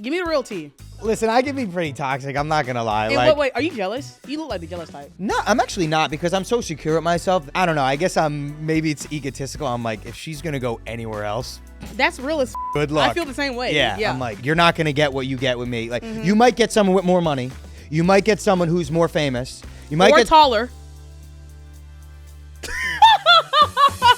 Give me the real tea. Listen, I can be pretty toxic. I'm not gonna lie. In like, what way? Are you jealous? You look like the jealous type. No, I'm actually not because I'm so secure with myself. I don't know. I guess maybe it's egotistical. I'm like, if she's gonna go anywhere else, That's real as good luck. I feel the same way. Yeah. I'm like, you're not gonna get what you get with me. Like, you might get someone with more money. You might get someone who's more famous. You might get taller.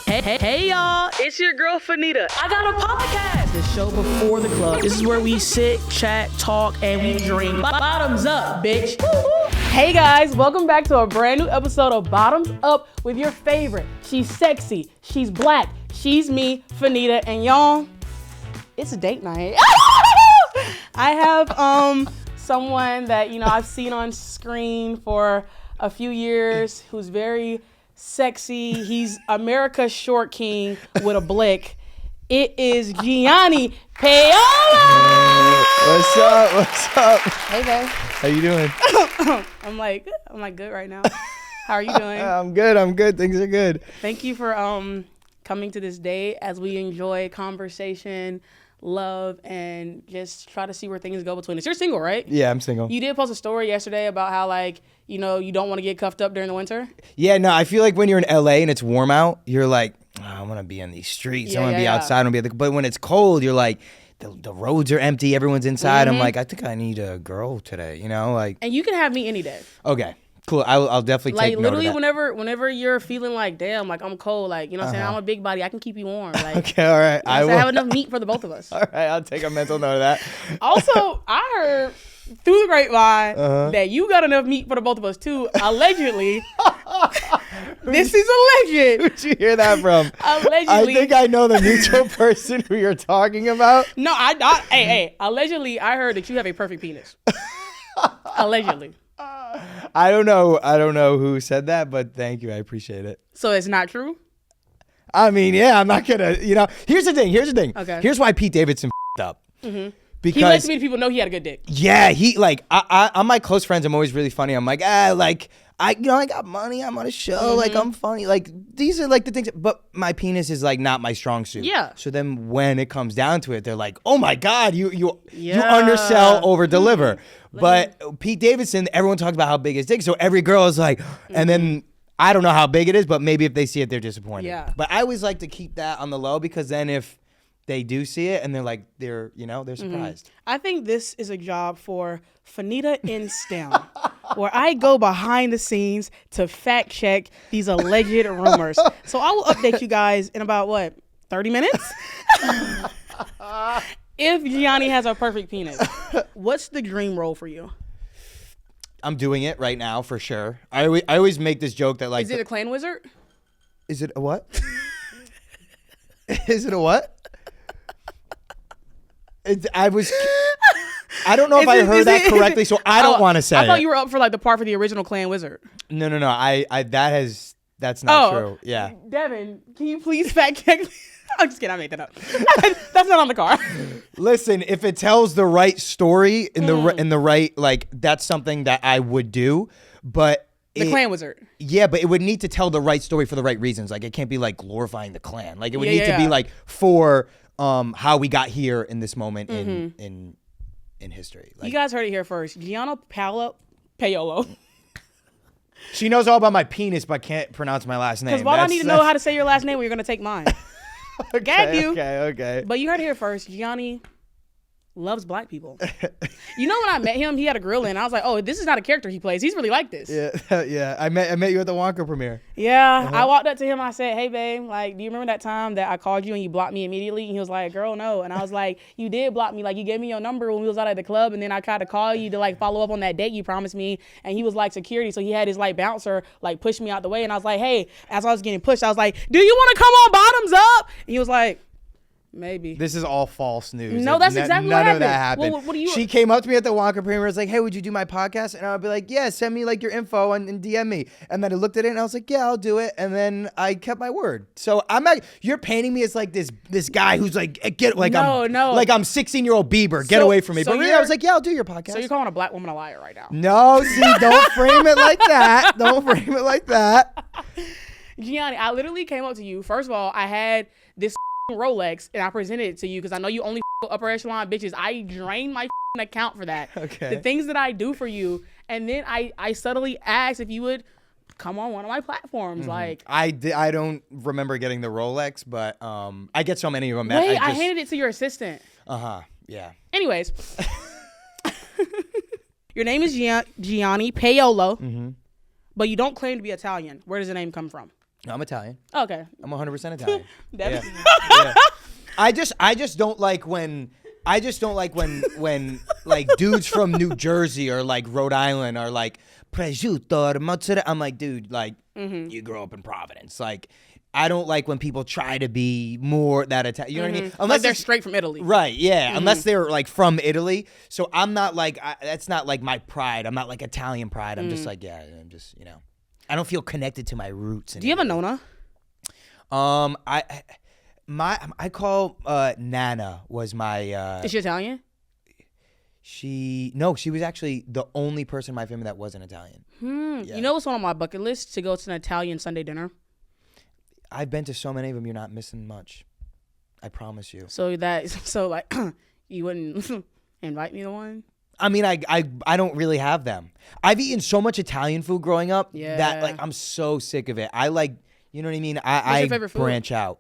Hey, y'all. It's your girl, Fannita. I got a podcast. The show before the club. This is where we sit, chat, talk, and we drink. Bottoms up, bitch. Woo-hoo. Hey, guys. Welcome back to a brand new episode of Bottoms Up with your favorite. She's sexy. She's black. She's me, Fannita. And y'all, it's a date night. I have someone that, I've seen on screen for a few years who's very sexy. He's America's short king with a blick. It is Gianni Paolo. What's up? What's up? Hey, babe. How you doing? I'm like good right now. How are you doing? I'm good. Things are good. Thank you for coming to this date as we enjoy conversation, love, and just try to see where things go between us. You're single, right? Yeah, I'm single. You did post a story yesterday about how you don't want to get cuffed up during the winter. Yeah, no, I feel like when you're in LA and it's warm out, you're like, I want to be in these streets. I want to be outside. I want to be but when it's cold, you're like, the roads are empty. Everyone's inside. I'm like, I think I need a girl today, And you can have me any day. Okay. Cool. I'll definitely take note of that. whenever you're feeling like, damn, like I'm cold, like, you know what I'm saying? I'm a big body. I can keep you warm. Like, okay, all right. I have enough meat for the both of us. All right, I'll take a mental note of that. Also, I heard through the grapevine that you got enough meat for the both of us too. Allegedly. This is alleged. Who'd you hear that from? Allegedly. I think I know the mutual person who you're talking about. No, hey. Allegedly, I heard that you have a perfect penis. Allegedly. I don't know who said that, but thank you. I appreciate it. So it's not true? I mean, yeah, I'm not gonna, here's the thing. Okay. Here's why Pete Davidson up. Mm-hmm. Because he likes to meet people know he had a good dick. Yeah, he I'm my close friends. I'm always really funny. I'm like, I got money. I'm on a show. Like, I'm funny. Like, these are like the things. But my penis is like not my strong suit. Yeah. So then when it comes down to it, they're like, oh my God, you undersell, over deliver. But Pete Davidson, everyone talks about how big his dick. So every girl is like, and then I don't know how big it is, but maybe if they see it, they're disappointed. Yeah. But I always like to keep that on the low because then if they do see it and they're like, they're surprised. I think this is a job for Fannita in STEM, where I go behind the scenes to fact check these alleged rumors. So I will update you guys in about 30 minutes? If Gianni has a perfect penis, what's the dream role for you? I'm doing it right now for sure. I always make this joke that like. Is it a clan wizard? Is it a what? Is it a what? I don't know if I heard that correctly, so I don't want to say it. I thought you were up for the part for the original clan wizard. No. That's not true. Yeah. Devin, can you please fact check me? I'm just kidding. I made that up. That's not on the card. Listen, if it tells the right story in the right, that's something that I would do, but. The clan wizard. Yeah, but it would need to tell the right story for the right reasons. Like, it can't be glorifying the clan. Like, it would need to be for how we got here in this moment in history. You guys heard it here first. Gianni Paolo. She knows all about my penis, but can't pronounce my last name. Because why do I need to know how to say your last name when you're going to take mine? Gag you. Okay. But you heard it here first. Gianni loves black people. When I met him, he had a grill in. I was like, oh, this is not a character he plays. He's really like this. Yeah. I met you at the Wonka premiere. Yeah. I walked up to him and I said, hey, babe, do you remember that time that I called you and you blocked me immediately? And he was like, girl, no. And I was like, you did block me. You gave me your number when we was out at the club, and then I tried to call you to follow up on that date you promised me. And he was security, so he had his bouncer push me out the way. And I was like, hey, as I was getting pushed, I was like, do you want to come on Bottoms Up? And he was like, maybe. This is all false news. No, that's exactly what happened. None of that happened. Well, what do you? She came up to me at the Wonka premiere. Was like, "Hey, would you do my podcast?" And I'd be like, "Yeah, send me your info and DM me." And then I looked at it and I was like, "Yeah, I'll do it." And then I kept my word. So you're painting me as this guy who's I'm 16-year-old Bieber. Get away from me. But I was like, "Yeah, I'll do your podcast." So you're calling a black woman a liar right now? No, see, don't frame it like that. Don't frame it like that. Gianni, I literally came up to you. First of all, I had this Rolex and I presented it to you because I know you only upper echelon bitches. I drained my account for that. Okay. The things that I do for you, and then I subtly asked if you would come on one of my platforms. Like I don't remember getting the Rolex, but I get so many of them. Wait, I handed it to your assistant. Yeah. Anyways, your name is Gianni Paolo, but you don't claim to be Italian. Where does the name come from? I'm Italian. Okay. I'm 100% Italian. Yeah. I just don't like when like dudes from New Jersey or like Rhode Island are like prosciutto, mozzarella. I'm like, dude, like you grew up in Providence. Like, I don't like when people try to be more that Italian. You know what I mean? Unless Like they're straight from Italy. Right, yeah. Unless they're like from Italy. So I'm not like, that's not like my pride. I'm not like Italian pride. I'm just like, yeah, I'm just, you know. I don't feel connected to my roots. Do you have a Nona? I call Nana was my. Is she Italian? She was actually the only person in my family that wasn't Italian. Yeah. You know what's on my bucket list? To go to an Italian Sunday dinner. I've been to so many of them. You're not missing much. I promise you. So like you wouldn't invite me to one? I mean, I don't really have them. I've eaten so much Italian food growing up that like I'm so sick of it. I like, you know what I mean? What's your favorite food? Branch out.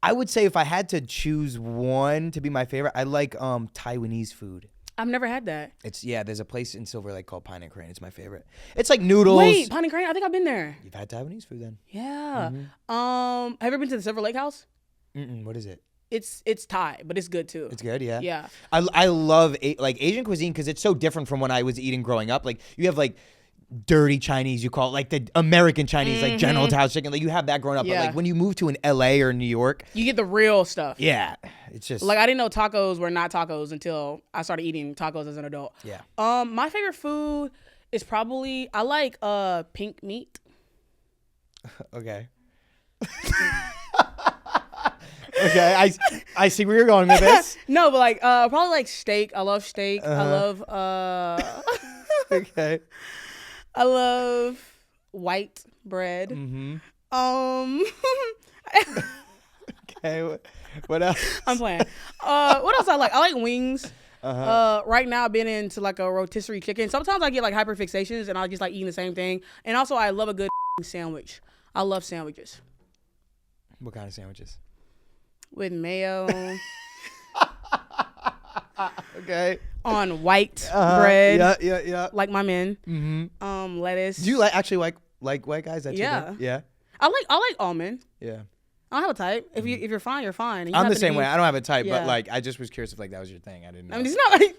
I would say if I had to choose one to be my favorite, I like Taiwanese food. I've never had that. There's a place in Silver Lake called Pine and Crane. It's my favorite. It's like noodles. Wait, Pine and Crane? I think I've been there. You've had Taiwanese food then? Yeah. Have you ever been to the Silver Lake House? What is it? It's Thai, but it's good too. It's good, yeah. Yeah. I love like Asian cuisine because it's so different from when I was eating growing up. Like you have like dirty Chinese, you call it, like the American Chinese, like General Tso's chicken. Like you have that growing up. Yeah. But like when you move to an LA or New York, you get the real stuff. Yeah. It's just like I didn't know tacos were not tacos until I started eating tacos as an adult. Yeah. My favorite food is probably I like pink meat. Okay. Okay, I see where you're going with this. No, but like probably like steak. I love steak. I love Okay. I love white bread. Okay. What else? I'm playing. What else I like? I like wings. Right now I've been into like a rotisserie chicken. Sometimes I get like hyperfixations and I just like eating the same thing. And also I love a good sandwich. I love sandwiches. What kind of sandwiches? With mayo. Okay. On white bread. Yeah. Like my men. Lettuce. Do you actually like white guys? That's Yeah. your thing? Yeah. I like almond. Yeah. I don't have a type. If you're fine, you're fine. I'm the same way. I don't have a type, Yeah. but like I just was curious if like that was your thing. I didn't know. I mean, it's not like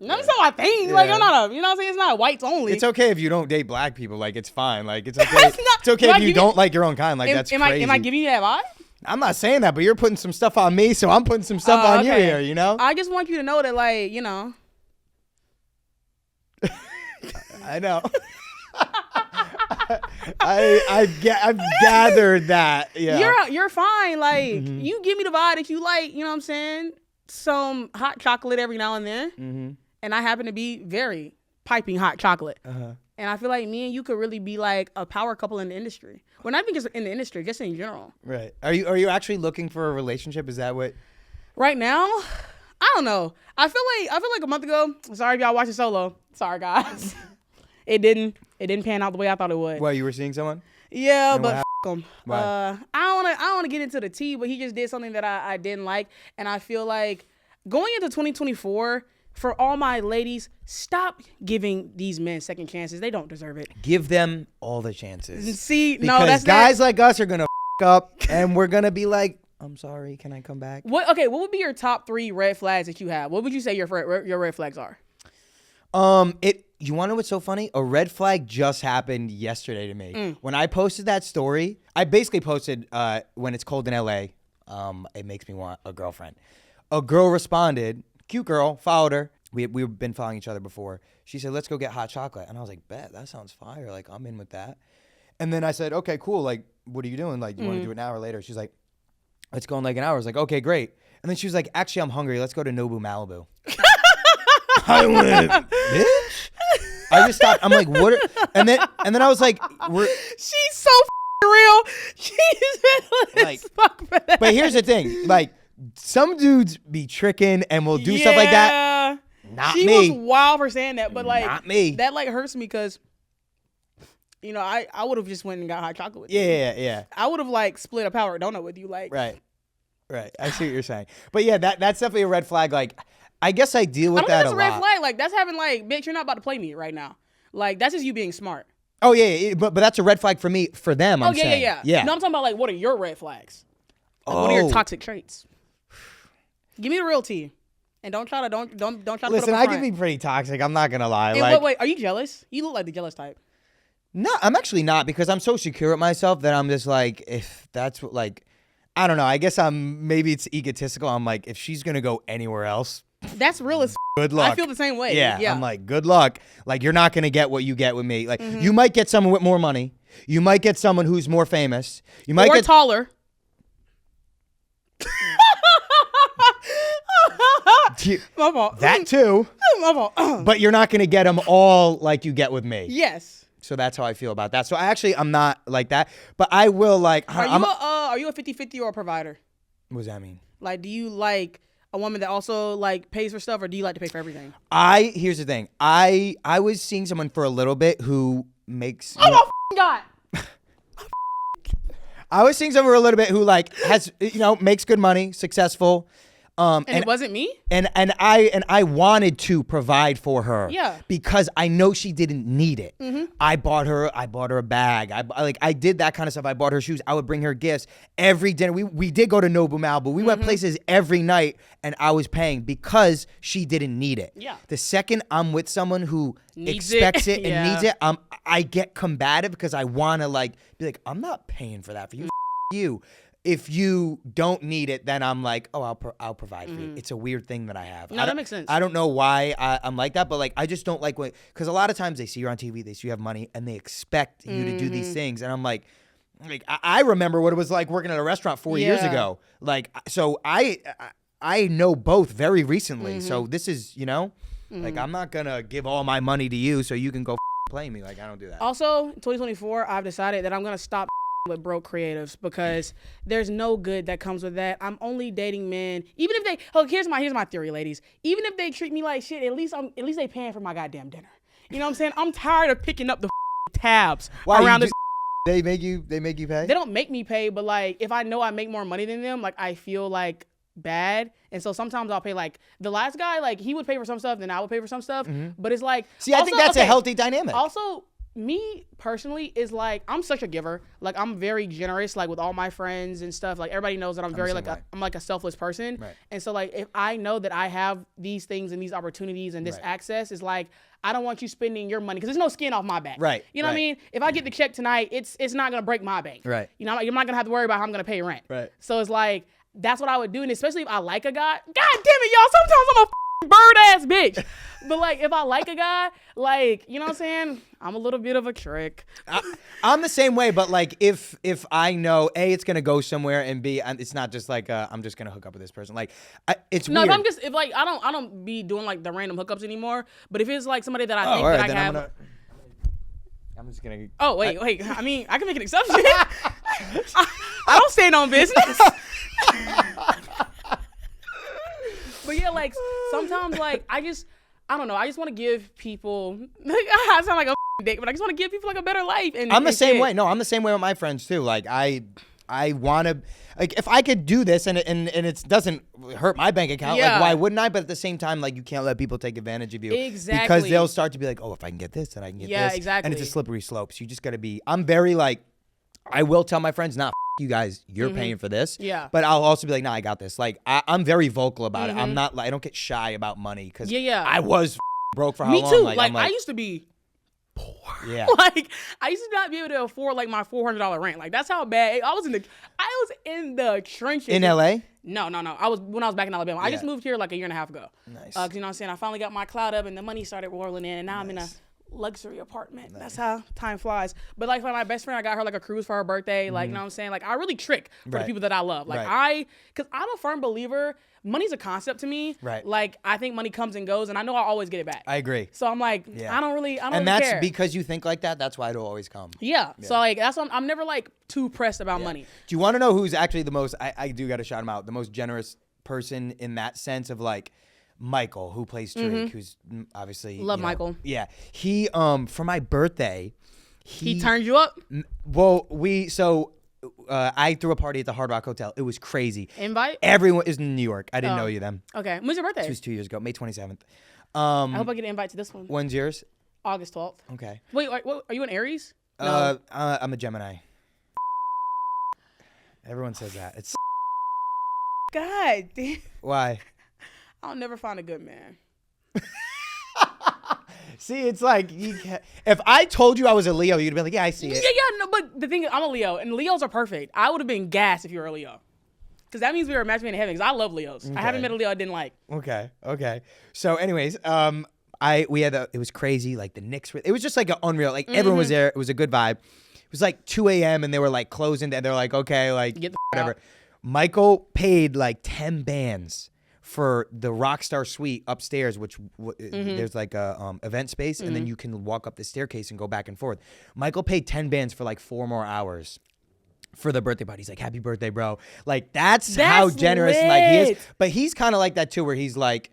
it's not my thing. Like I'm not you know what I'm saying? It's not whites only. It's okay if you don't date black people. Like it's fine. Like it's okay. It's okay if you don't like your own kind. Like that's crazy. Am I giving you that vibe? I'm not saying that, but you're putting some stuff on me, so I'm putting some stuff on you here, you know? I just want you to know that, like, you know. I know. I've gathered that. Yeah. You're fine. Like, you give me the vibe that you like, you know what I'm saying? Some hot chocolate every now and then. And I happen to be very piping hot chocolate. And I feel like me and you could really be like a power couple in the industry. Well, not even just in the industry, just in general. Right. Are you actually looking for a relationship? Is that what? Right now, I don't know. I feel like a month ago. Sorry if y'all watching solo. Sorry guys. It didn't pan out the way I thought it would. Well, you were seeing someone? Yeah, but f him. Why? I don't want to get into the tea, but he just did something that I didn't like, and I feel like going into 2024. For all my ladies, stop giving these men second chances. They don't deserve it. Give them all the chances. See, because no, that's guys like us are gonna up, and we're gonna be like, "I'm sorry, can I come back?" What would be your top 3 red flags that you have? What would you say your red flags are? You want to know what's so funny? A red flag just happened yesterday to me. When I posted that story, I basically posted, when it's cold in LA, it makes me want a girlfriend. A girl responded. Cute girl, followed her. We've been following each other before. She said, let's go get hot chocolate. And I was like, bet, that sounds fire. Like, I'm in with that. And then I said, okay, cool. Like, what are you doing? Like, you want to do it now or later? She's like, let's go in like an hour. I was like, okay, great. And then she was like, actually, I'm hungry. Let's go to Nobu Malibu. I went, bitch. I just stopped. I'm like, what? And then I was like, she's so real. She's like, fuck for that. But here's the thing, like some dudes be tricking and will do stuff like that. Not she me. She was wild for saying that, but like not me. That like hurts me because you know I would have just went and got hot chocolate with you. Yeah. I would have like split a power donut with you, like. Right. I see what you're saying, but yeah, that's definitely a red flag. Like, I guess I deal with that a lot. That's a red flag. Like that's having like, bitch, you're not about to play me right now. Like that's just you being smart. Oh yeah, but that's a red flag for me, for them. I'm saying. Yeah. No, I'm talking about like, what are your red flags? Like, what are your toxic traits? Give me the real tea, and don't try to don't try to. Listen, I can be pretty toxic. I'm not gonna lie. And like, wait, are you jealous? You look like the jealous type. No, I'm actually not, because I'm so secure with myself that I'm just like, if that's what, like, I don't know. I guess maybe it's egotistical. I'm like, if she's gonna go anywhere else, that's real as good luck. I feel the same way. Yeah. I'm like, good luck. Like, you're not gonna get what you get with me. Like, you might get someone with more money. You might get someone who's more famous. You might get taller. My fault. That too. My fault. But you're not gonna get them all like you get with me. Yes. So that's how I feel about that. So I'm not like that, but I will like. Are you a 50-50 or a provider? What does that mean? Like, do you like a woman that also like pays for stuff, or do you like to pay for everything? Here's the thing. I was seeing someone for a little bit who makes. Oh my God. I was seeing someone for a little bit who like has, makes good money, successful. And it wasn't me. And I wanted to provide for her. Yeah. Because I know she didn't need it. Mm-hmm. I bought her a bag. I did that kind of stuff. I bought her shoes. I would bring her gifts every dinner. We did go to Nobu Malibu. We went places every night, and I was paying because she didn't need it. Yeah. The second I'm with someone who needs expects it and needs it, I get combative because I want to like be like, I'm not paying for that for you. You. If you don't need it, then I'm like, oh, I'll provide for you. It's a weird thing that I have. No, that makes sense. I don't know why I'm like that, but like I just don't like because a lot of times they see you on TV, they see you have money, and they expect you to do these things, and I'm like I remember what it was like working at a restaurant 4 years ago. Like, so I know both very recently. So this is like I'm not gonna give all my money to you so you can go play me. Like I don't do that. Also, 2024, I've decided that I'm gonna stop with broke creatives because there's no good that comes with that. I'm only dating men, even if they. Here's my theory, ladies. Even if they treat me like shit, at least they paying for my goddamn dinner. You know what I'm saying? I'm tired of picking up the tabs around this. They make you pay? They don't make me pay, but like if I know I make more money than them, like I feel like bad, and so sometimes I'll pay. Like the last guy, like he would pay for some stuff, then I would pay for some stuff. But it's like, see, I think that's a healthy dynamic. Also, me personally is like, I'm such a giver. Like I'm very generous, like with all my friends and stuff. Like everybody knows that I'm very I'm like a selfless person. Right. And so like if I know that I have these things and these opportunities and this access, is like I don't want you spending your money because there's no skin off my back. Right. You know what I mean? If I get the check tonight, it's not gonna break my bank. Right. You know, you're not gonna have to worry about how I'm gonna pay rent. Right. So it's like that's what I would do, and especially if I like a guy. God damn it, y'all! Sometimes I'm a bird ass bitch. But like if I like a guy, like, you know what I'm saying, I'm a little bit of a trick. I'm the same way, but like if I know A, it's gonna go somewhere, and B, it's not just like I'm just gonna hook up with this person. Like it's weird. No, if like I don't be doing like the random hookups anymore. But if it's like somebody that I think that I can have. I'm just gonna. Oh wait. I mean, I can make an exception. I don't stand on business. But yeah, like sometimes, like I don't know. I just want to give people. I sound like a dick, but I just want to give people like a better life. And I'm the same way. No, I'm the same way with my friends too. Like I want to, like if I could do this and it doesn't hurt my bank account, like why wouldn't I? But at the same time, like you can't let people take advantage of you. Exactly. Because they'll start to be like, oh, if I can get this, then I can get this. Yeah, exactly. And it's a slippery slope. So you just got to be. I'm very like, I will tell my friends, not you guys, you're paying for this. Yeah. But I'll also be like, nah, I got this. Like I'm very vocal about it. I'm not like, I don't get shy about money because I was broke for how long? Me too. Like I used to be poor. Yeah. Like I used to not be able to afford like my $400 rent. Like that's how bad I was in the trenches. In LA? No. I was back in Alabama. I just moved here like a year and a half ago. Nice. 'Cause you know what I'm saying? I finally got my clout up and the money started rolling in, and now I'm in a luxury apartment. Nice. That's how time flies. But like for my best friend, I got her like a cruise for her birthday. Like, you know what I'm saying? Like I really trick for the people that I love. Like because I'm a firm believer, money's a concept to me. Right. Like I think money comes and goes and I know I'll always get it back. I agree. So I'm like, I don't really care. And that's because you think like that, that's why it'll always come. Yeah. So like that's why I'm never like too pressed about money. Do you want to know who's actually the most, I do got to shout him out, the most generous person in that sense of like, Michael, who plays Drake, who's obviously love Michael. Yeah, he for my birthday, he turned you up. Well, I threw a party at the Hard Rock Hotel. It was crazy. Invite? Everyone is in New York. I didn't know you then. Okay, when's your birthday? It was 2 years ago, May 27th. I hope I get an invite to this one. When's yours? August 12th. Okay. Wait, are you an Aries? No. I'm a Gemini. Everyone says that. It's God damn. Why? I'll never find a good man. See, it's like if I told you I was a Leo, you'd be like, yeah, I see it. Yeah, no, but the thing is, I'm a Leo, and Leos are perfect. I would have been gassed if you were a Leo. Because that means we were matched made in heaven, because I love Leos. Okay. I haven't met a Leo I didn't like. Okay. So anyways, it was crazy, like the Knicks it was just like an unreal, like everyone was there. It was a good vibe. It was like 2 a.m. and they were like closing, and they're like, okay, like get the whatever. out. Michael paid like 10 bands for the Rockstar Suite upstairs, which there's like a event space, and then you can walk up the staircase and go back and forth. Michael paid 10 bands for like 4 more hours for the birthday party. He's like, happy birthday, bro. Like, that's how generous like he is. But he's kind of like that too, where he's like,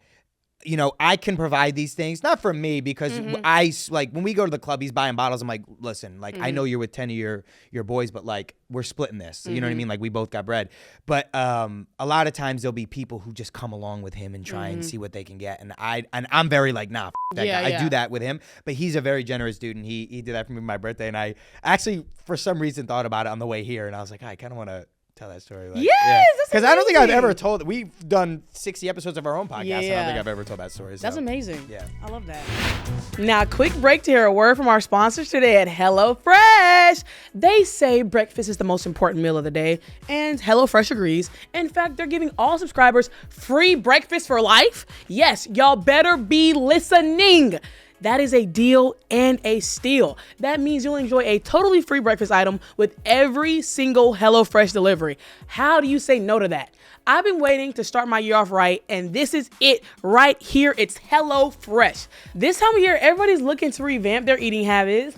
you know, I can provide these things, not for me, because I like when we go to the club, he's buying bottles. I'm like, listen, like I know you're with 10 of your boys, but like we're splitting this. You know what I mean? Like we both got bread. But a lot of times there'll be people who just come along with him and try and see what they can get. And I'm very like, nah, that guy. I do that with him. But he's a very generous dude, and he did that for me for my birthday. And I actually, for some reason, thought about it on the way here, and I was like, I kind of want to tell that story. Like, because I don't think I've ever told. We've done 60 episodes of our own podcast. I don't think I've ever told that story. So. That's amazing. Yeah, I love that. Now, quick break to hear a word from our sponsors today at HelloFresh. They say breakfast is the most important meal of the day, and HelloFresh agrees. In fact, they're giving all subscribers free breakfast for life. Yes, y'all better be listening. That is a deal and a steal. That means you'll enjoy a totally free breakfast item with every single HelloFresh delivery. How do you say no to that? I've been waiting to start my year off right, and this is it right here. It's HelloFresh. This time of year, everybody's looking to revamp their eating habits.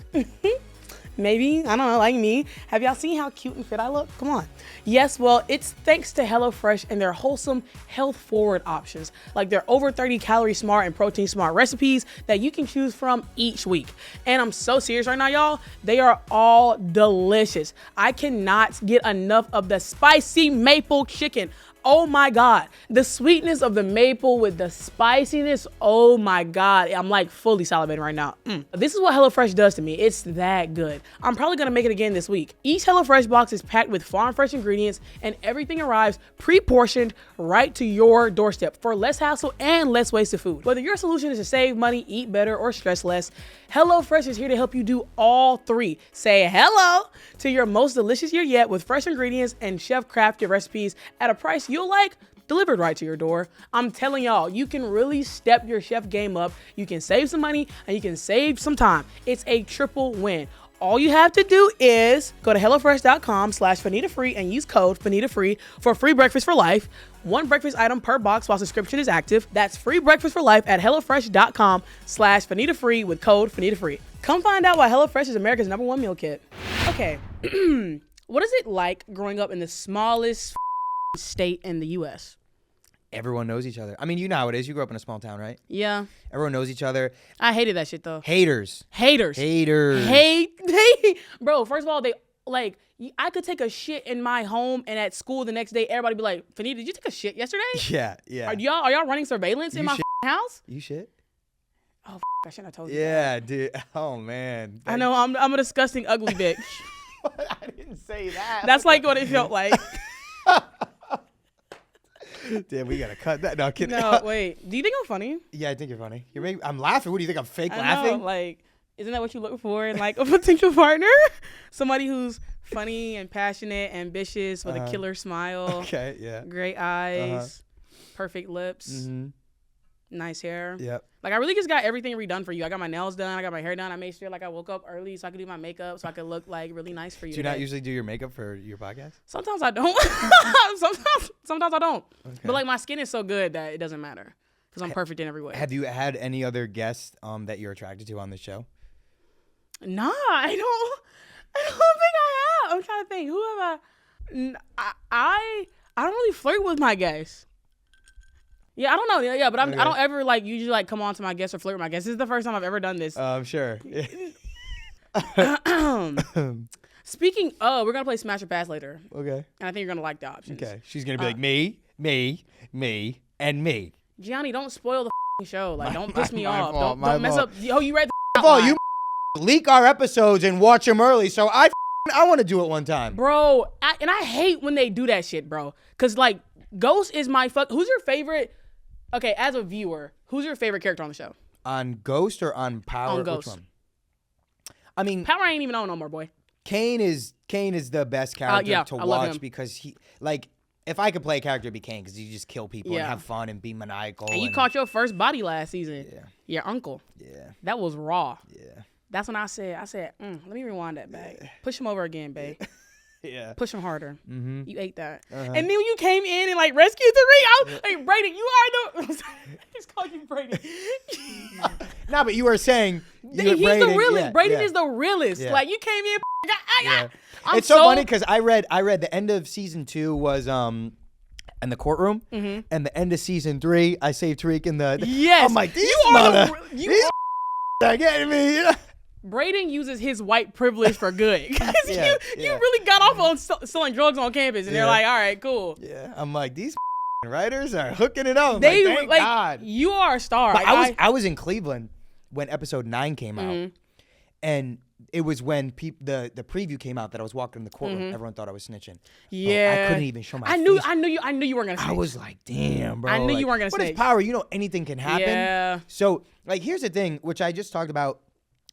Maybe, I don't know, like me. Have y'all seen how cute and fit I look? Come on. Yes, well, it's thanks to HelloFresh and their wholesome, health-forward options, like their over 30 calorie smart and protein smart recipes that you can choose from each week. And I'm so serious right now, y'all. They are all delicious. I cannot get enough of the spicy maple chicken. Oh my God. The sweetness of the maple with the spiciness. Oh my God. I'm like fully salivating right now. This is what HelloFresh does to me. It's that good. I'm probably going to make it again this week. Each HelloFresh box is packed with farm fresh ingredients, and everything arrives pre-portioned right to your doorstep for less hassle and less wasted food. Whether your solution is to save money, eat better, or stress less, HelloFresh is here to help you do all three. Say hello to your most delicious year yet with fresh ingredients and chef-crafted recipes at a price you'll like, delivered right to your door. I'm telling y'all, you can really step your chef game up. You can save some money and you can save some time. It's a triple win. All you have to do is go to HelloFresh.com/FanitaFree and use code FanitaFree for free breakfast for life. 1 breakfast item per box while subscription is active. That's free breakfast for life at HelloFresh.com/FanitaFree with code FanitaFree. Come find out why HelloFresh is America's #1 meal kit. Okay, what is it like growing up in the smallest state in the U.S.? Everyone knows each other. I mean, you know how it is. You grew up in a small town, right? Yeah. Everyone knows each other. I hated that shit, though. Haters. Bro, first of all, they, like, I could take a shit in my home, and at school the next day, everybody be like, Fannita, did you take a shit yesterday? Yeah. Are y'all running surveillance in my house? You shit? Oh, I shouldn't have told you that. Yeah, dude. Oh, man. I know. I'm a disgusting, ugly bitch. I didn't say that. That's like what it felt like. Damn, we gotta cut that. No, kidding. No, wait. Do you think I'm funny? Yeah, I think you're funny. I'm laughing. What do you think? I'm fake laughing? Know, like, isn't that what you look for in like a potential partner? Somebody who's funny and passionate, ambitious, with a killer smile. Okay, yeah. Great eyes, perfect lips. Nice hair. Yep. Like, I really just got everything redone for you. I got my nails done. I got my hair done. I made sure, like, I woke up early so I could do my makeup so I could look, like, really nice for you. Do you not usually do your makeup for your podcast? Sometimes I don't. Sometimes I don't. Okay. But, like, my skin is so good that it doesn't matter because I'm perfect in every way. Have you had any other guests that you're attracted to on the show? Nah, I don't think I have. I'm trying to think. Who have I don't really flirt with my guests. Yeah, I don't know. Yeah, but I don't ever like usually like come on to my guests or flirt with my guests. This is the first time I've ever done this. I'm sure. Speaking of, we're gonna play Smash or Pass later. Okay. And I think you're gonna like the options. Okay. She's gonna be like me, and me. Gianni, don't spoil the show. Like, don't piss me off. Fault, don't mess up. Oh, you read the fault. You leak our episodes and watch them early, so I want to do it one time, bro. I hate when they do that shit, bro. Cause like Ghost is my fuck. Who's your favorite? Okay, as a viewer, who's your favorite character on the show? On Ghost or on Power? On Ghost. Which one? I mean, Power ain't even on no more, boy. Kane is the best character to watch because he like. If I could play a character, it'd be Kane because you just kill people and have fun and be maniacal. And you caught your first body last season. Yeah. Your uncle. Yeah. That was raw. Yeah. That's when I said, let me rewind that back. Yeah. Push him over again, babe. Yeah. Push him harder. Mm-hmm. You ate that. Uh-huh. And then when you came in and like rescued the ring, I was like, Brayden, you are the. Just call you Brayden. No, but you were saying he's the realest. Yeah, Brayden is the realest. Yeah. Like you came in. It's so funny because I read the end of season 2 was in the courtroom, and the end of season 3, I saved Tariq in the. Yes. I'm like, these are getting me. Brayden uses his white privilege for good. Because you really got off on selling drugs on campus, and they're like, all right, cool. Yeah, I'm like, these writers are hooking it up. They like, thank God. You are a star. But I was in Cleveland when episode 9 came out, and it was when the preview came out that I was walking in the courtroom. Everyone thought I was snitching. Yeah, I couldn't even show my face. I knew you weren't gonna snitch. I was like, damn, bro. I knew you weren't gonna snitch. But it's Power. You know, anything can happen. Yeah. So, like, here's the thing, which I just talked about.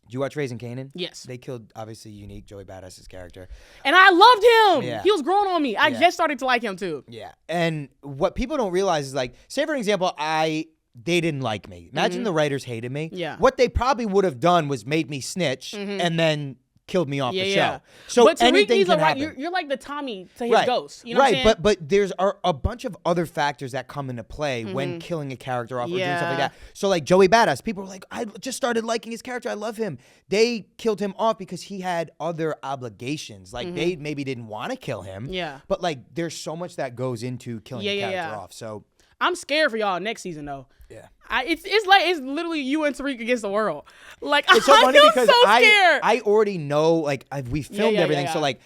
Did you watch Raising Kanan? Yes. They killed, obviously, Unique, Joey Badass's character. And I loved him. Yeah. He was growing on me. I just started to like him, too. Yeah. And what people don't realize is, like, say, for example, they didn't like me. Imagine the writers hated me. Yeah. What they probably would have done was made me snitch and then killed me off the show. So but anything can happen. You're like the Tommy to his Ghost. You know what I'm saying? But there's a bunch of other factors that come into play when killing a character off or doing stuff like that. So like Joey Badass, people are like, I just started liking his character. I love him. They killed him off because he had other obligations. Like they maybe didn't want to kill him. Yeah. But like there's so much that goes into killing a character off. So I'm scared for y'all next season though. Yeah. It's literally you and Tariq against the world. Like it's so funny because so scared. I already know like we filmed everything. So like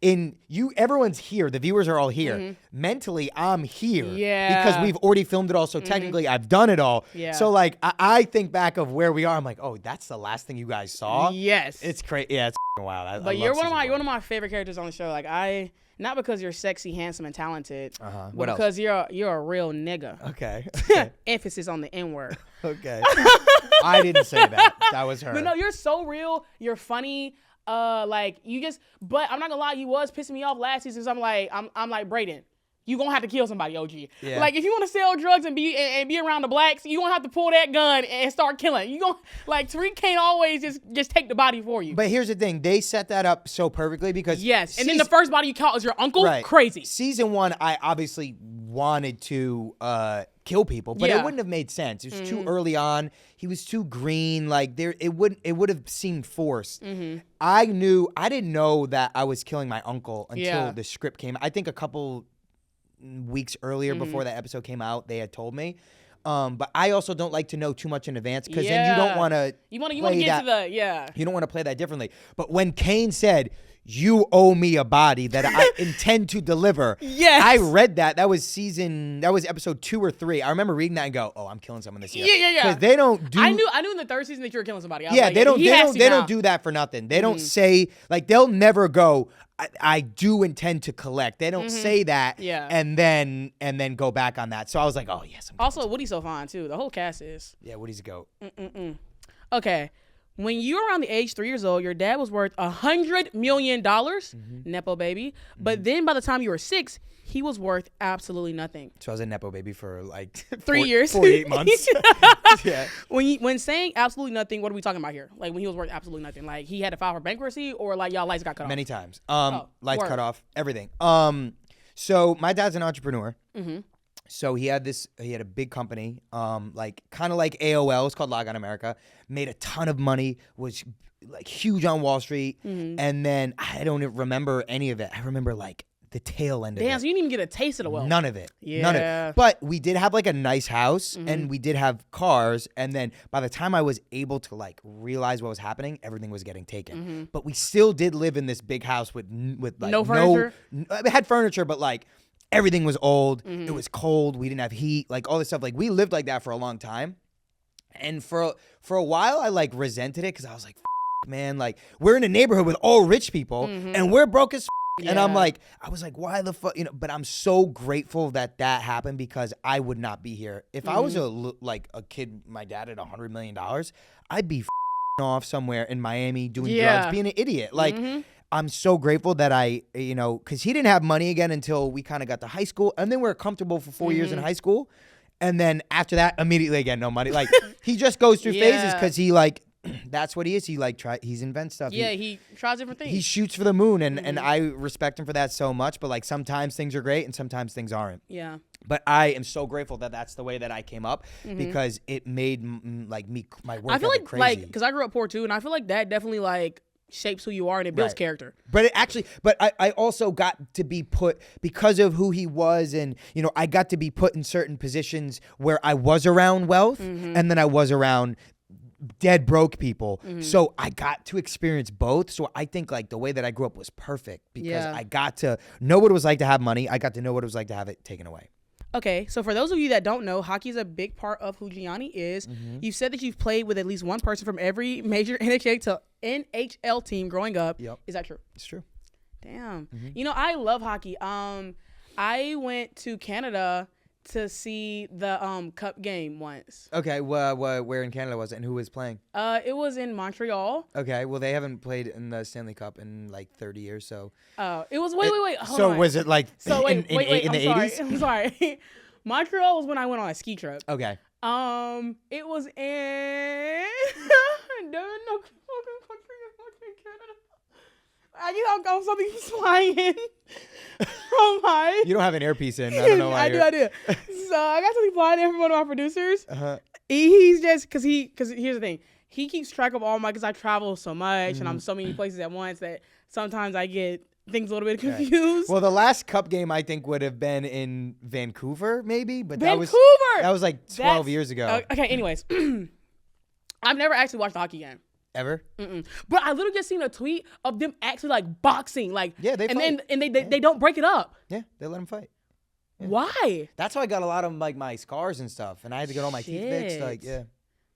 everyone's here. The viewers are all here. Mentally, I'm here. Yeah. Because we've already filmed it all. So technically, I've done it all. Yeah. So like I think back of where we are. I'm like, oh, that's the last thing you guys saw. Yes. It's crazy. Yeah, it's wild. But you're one of my favorite characters on the show. Like not because you're sexy, handsome, and talented, but because you're a real nigga. Okay. Emphasis on the N word. Okay. I didn't say that. That was her. But no, you're so real. You're funny. Like you just. But I'm not gonna lie, you was pissing me off last season. So I'm like Brayden, you gonna have to kill somebody, OG. Yeah. Like if you want to sell drugs and be around the blacks, you gonna have to pull that gun and start killing. You gonna like Tariq can't always just take the body for you. But here's the thing, they set that up so perfectly because and then the first body you caught was your uncle. Right. Crazy. Season 1, I obviously wanted to kill people, but it wouldn't have made sense. It was too early on. He was too green. Like it would have seemed forced. I didn't know that I was killing my uncle until the script came. I think a couple weeks earlier before that episode came out, they had told me. But I also don't like to know too much in advance because then you don't want to. You want to get to You don't want to play that differently. But when Kane said, "You owe me a body that I intend to deliver," I read that. That was episode 2 or 3. I remember reading that and go, "Oh, I'm killing someone this year." Yeah. Because they don't do. I knew in the 3rd season that you were killing somebody. They don't do that for nothing. They don't say like they'll never go, I do intend to collect. They don't say that and then go back on that. So I was like, oh yes. Also, Woody's so fine too. The whole cast is. Yeah, Woody's a goat. Okay. when you're around the age 3 years old, your dad was worth $100 million, Nepo baby. But then by the time you were 6, he was worth absolutely nothing. So I was a Nepo baby for like 3 years. 48 months. Yeah. When saying absolutely nothing, what are we talking about here? Like when he was worth absolutely nothing. Like he had to file for bankruptcy or like y'all lights got cut off? Many times. Lights word. cut off, everything. So my dad's an entrepreneur. So he had a big company, like kind of like AOL. It's called Log On America. Made a ton of money, was like huge on Wall Street. And then I don't even remember any of it. I remember like the tail end of it. Damn, so you didn't even get a taste of the wealth. None of it. Yeah. None of it. But we did have like a nice house and we did have cars. And then by the time I was able to like realize what was happening, everything was getting taken. But we still did live in this big house with like no furniture. It had furniture, but like everything was old. It was cold. We didn't have heat. Like all this stuff. Like we lived like that for a long time. And for a while, I like resented it because I was like, man, like we're in a neighborhood with all rich people and we're broke as And I'm like, I was like, why the fuck, but I'm so grateful that happened because I would not be here. If I was a kid, my dad had $100 million, I'd be off somewhere in Miami doing drugs, being an idiot. Like, I'm so grateful that because he didn't have money again until we kind of got to high school. And then we were comfortable for 4 years in high school. And then after that, immediately again, no money. Like, he just goes through phases because he like, that's what he is. He like he's invents stuff. Yeah, he tries different things. He shoots for the moon, and I respect him for that so much. But like sometimes things are great, and sometimes things aren't. Yeah. But I am so grateful that that's the way that I came up because it made my work ethic crazy. Like because I grew up poor too, and I feel like that definitely like shapes who you are and it builds character. But I also got to be put because of who he was, and I got to be put in certain positions where I was around wealth, and then I was around dead broke people. So I got to experience both. So I think like the way that I grew up was perfect because I got to know what it was like to have money. I got to know what it was like to have it taken away. Okay, so for those of you that don't know, hockey is a big part of who Gianni is. You've said that you've played with at least one person from every major NHL team growing up. Yep. Is that true? It's true. Damn. I love hockey. I went to Canada to see the cup game once. Okay, where in Canada was it, and who was playing? It was in Montreal. Okay, well they haven't played in the Stanley Cup in like 30 years, so. It was wait. Hold so on. Was it like in the 80s? I'm sorry. Montreal was when I went on a ski trip. Okay. It was in Canada. I get something flying from my. You don't have an earpiece in. I don't know why. I do. So I got something flying in from one of my producers. He's just because here's the thing. He keeps track of all my because I travel so much and I'm so many places at once that sometimes I get things a little bit confused. Well, the last cup game I think would have been in Vancouver, maybe, but that was like 12 years ago. Okay. Anyways, I've never actually watched a hockey game. Ever? But I literally just seen a tweet of them actually like boxing, like they fight. and they don't break it up. Yeah, they let them fight. Yeah. Why? That's how I got a lot of like my scars and stuff, and I had to get all my teeth fixed. Like, yeah.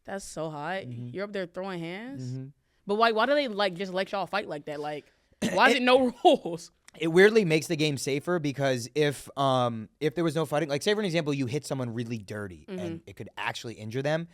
That's so hot. You're up there throwing hands. But why do they like just let y'all fight like that? Like, why is it no rules? It weirdly makes the game safer because if there was no fighting, like say for an example, you hit someone really dirty and it could actually injure them.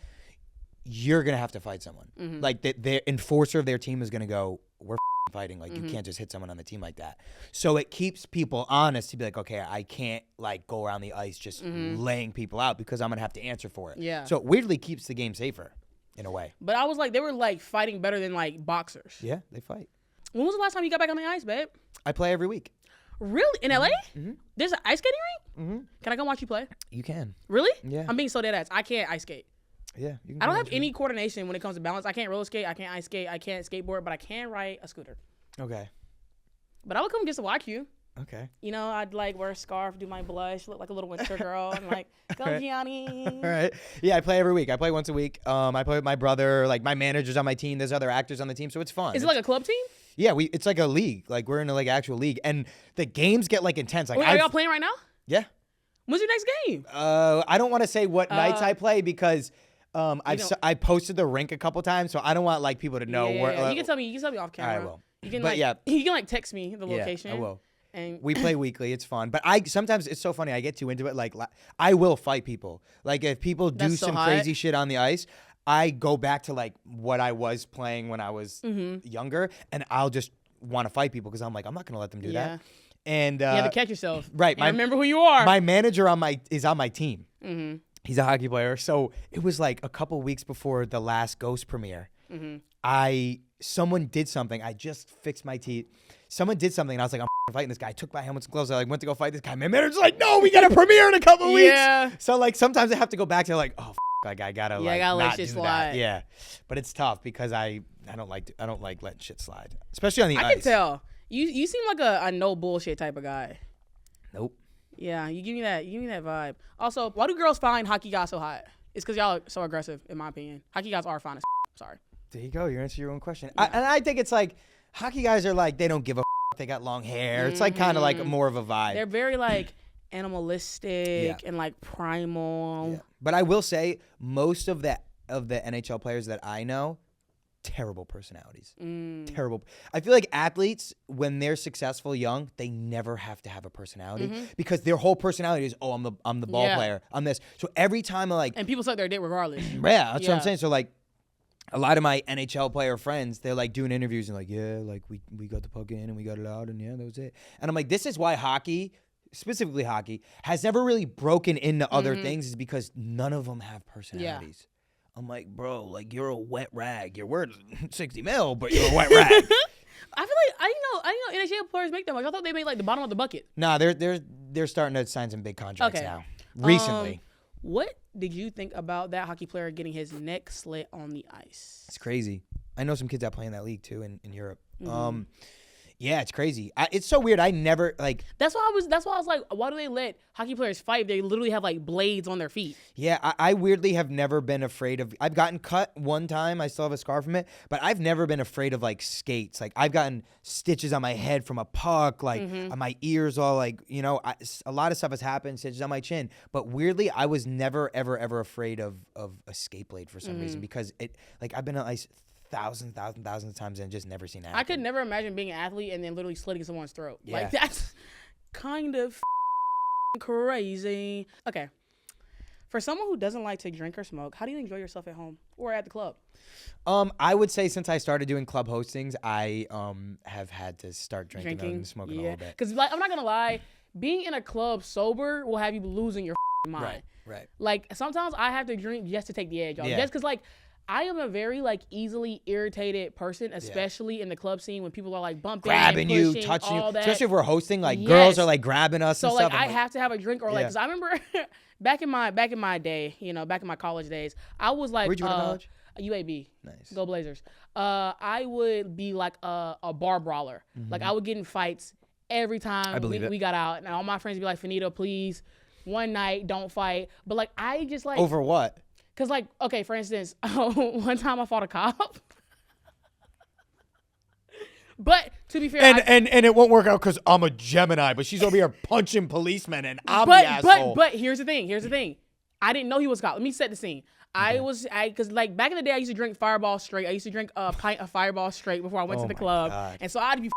You're going to have to fight someone. Like, the enforcer of their team is going to go, we're fighting. Like, you can't just hit someone on the team like that. So it keeps people honest to be like, okay, I can't, like, go around the ice just laying people out because I'm going to have to answer for it. Yeah. So it weirdly keeps the game safer in a way. But I was like, they were, like, fighting better than, like, boxers. Yeah, they fight. When was the last time you got back on the ice, babe? I play every week. Really? In LA? There's an ice skating rink? Can I go watch you play? You can. Really? Yeah. I'm being so dead ass. I can't ice skate. Yeah, you can. I don't have any coordination when it comes to balance. I can't roller skate. I can't ice skate. I can't skateboard, but I can ride a scooter. Okay. But I would come just to watch you. Okay. I'd like wear a scarf, do my blush, look like a little winter girl, and like go Gianni. All right. Yeah, I play every week. I play once a week. I play with my brother. Like my manager's on my team. There's other actors on the team, so it's fun. Is it like a club team? Yeah, it's like a league. Like we're in a like actual league, and the games get like intense. Like, are y'all playing right now? Yeah. When's your next game? I don't want to say what nights I play because. I posted the rink a couple times, so I don't want like people to know where. You can tell me off camera. I will. You can you can text me the location. I will. And we play weekly. It's fun, but sometimes it's so funny. I get too into it. Like I will fight people. Like if people do some crazy shit on the ice, I go back to like what I was playing when I was younger, and I'll just want to fight people because I'm like, I'm not gonna let them do that. And you have to catch yourself, right? Remember who you are. My manager is on my team. Mm-hmm. He's a hockey player, so it was like a couple weeks before the last Ghost premiere. Someone did something. I just fixed my teeth. Someone did something, and I was like, I'm fighting this guy. I took my helmets and gloves. I like went to go fight this guy. My manager's like, no, we got a premiere in a couple weeks. So like sometimes I have to go back to like, oh, like I gotta like gotta let not shit do slide. that. Yeah, but it's tough because I don't like letting shit slide, especially on the ice. I can tell. You seem like a no bullshit type of guy. Nope. Yeah, you give me that vibe. Also, why do girls find hockey guys so hot? It's because y'all are so aggressive, in my opinion. Hockey guys are fine as sorry. There you go. You answer your own question. Yeah. And I think it's like hockey guys are like they don't give a. They got long hair. It's like kind of like more of a vibe. They're very like animalistic and like primal. Yeah. But I will say most of the NHL players that I know, terrible personalities. Terrible. I feel like athletes, when they're successful young, they never have to have a personality because their whole personality is, oh, I'm the ball player. I'm this. So every time and people suck their dick regardless. Yeah, that's what I'm saying. So like a lot of my NHL player friends, they're like doing interviews and like, yeah, like we got the puck in and we got it out and yeah, that was it. And I'm like, this is why hockey, specifically hockey, has never really broken into other things is because none of them have personalities. Yeah. I'm like, bro, like you're a wet rag. You're worth 60 mil, but you're a wet rag. I feel like I didn't know NHL players make that much. I thought they made like the bottom of the bucket. Nah, they're starting to sign some big contracts now. Recently. What did you think about that hockey player getting his neck slit on the ice? It's crazy. I know some kids that play in that league too in Europe. Yeah, it's crazy. It's so weird. I never like. That's why I was like, why do they let hockey players fight? They literally have like blades on their feet. Yeah, I weirdly have never been afraid of. I've gotten cut one time. I still have a scar from it, but I've never been afraid of like skates. Like I've gotten stitches on my head from a puck. Like on my ears, all like a lot of stuff has happened. Stitches on my chin, but weirdly, I was never ever afraid of a skate blade for some reason because it like I've been on ice thousands of times and just never seen that happen. I could never imagine being an athlete and then literally slitting someone's throat. Yeah. Like that's kind of crazy. Okay. For someone who doesn't like to drink or smoke, how do you enjoy yourself at home or at the club? I would say since I started doing club hostings, I have had to start drinking and smoking a little bit. Because like, I'm not gonna lie, being in a club sober will have you losing your mind. Right. Like sometimes I have to drink just to take the edge off. Yeah. Just because like I am a very like easily irritated person, especially in the club scene when people are like bumping, grabbing and pushing, you, touching you, that. Especially if we're hosting. Like girls are like grabbing us. So and like stuff. I have to have a drink or like because I remember back in my day, back in my college days, I was like, where'd you go to college? UAB. Nice. Go Blazers. I would be like a bar brawler. Like I would get in fights every time we got out, and all my friends would be like, Fannita, please, one night, don't fight. But like I just like over what? Cause like, okay, for instance, one time I fought a cop. But to be fair, and it won't work out because I'm a Gemini, but she's over here punching policemen and I'm the asshole. But here's the thing. I didn't know he was a cop. Let me set the scene. Cause like back in the day, I used to drink Fireball straight. I used to drink a pint of Fireball straight before I went to the club. God. And so I'd be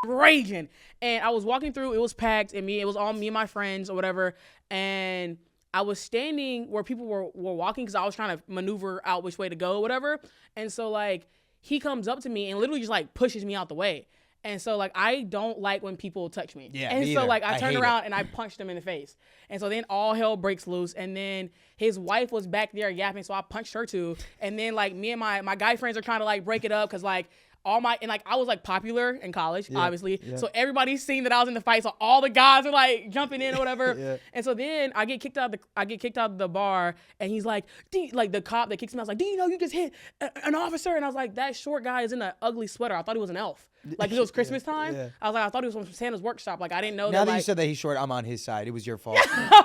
raging. And I was walking through, it was packed, and it was all me and my friends or whatever. And I was standing where people were walking because I was trying to maneuver out which way to go or whatever. And so like he comes up to me and literally just like pushes me out the way. And so like I don't like when people touch me. Yeah, and me so either. like I turned hate around it. and I punched him in the face. And so then all hell breaks loose. And then his wife was back there yapping, so I punched her too. And then like me and my guy friends are trying to like break it up because like I was like popular in college, obviously. Yeah. So everybody's seen that I was in the fight. So all the guys are like jumping in or whatever. And so then I get kicked out of the bar, and he's like, like the cop that kicks me out was like, do you know you just hit an officer? And I was like, that short guy is in an ugly sweater. I thought he was an elf. Like it was Christmas time. Yeah. I was like, I thought he was from Santa's workshop. Like I didn't know that. Now that you said that he's short, I'm on his side. It was your fault.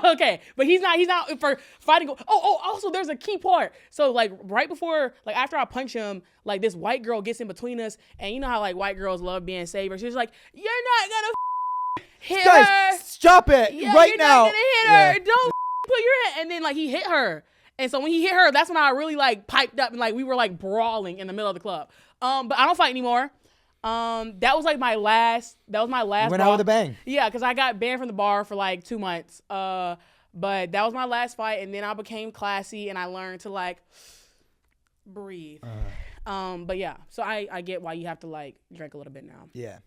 Okay, but he's not for fighting. Also there's a key part. So like right before, like after I punch him, like this white girl gets in between us, and you know how like white girls love being saviors. She's like, you're not gonna hit her. Guys, stop it right now. You're not gonna hit her. Don't put your hand. And then like he hit her. And so when he hit her, that's when I really like piped up and like we were like brawling in the middle of the club. But I don't fight anymore. That was my last. You went out with a bang. Yeah, because I got banned from the bar for like 2 months. But that was my last fight, and then I became classy, and I learned to like breathe. But yeah, so I get why you have to like drink a little bit now. Yeah.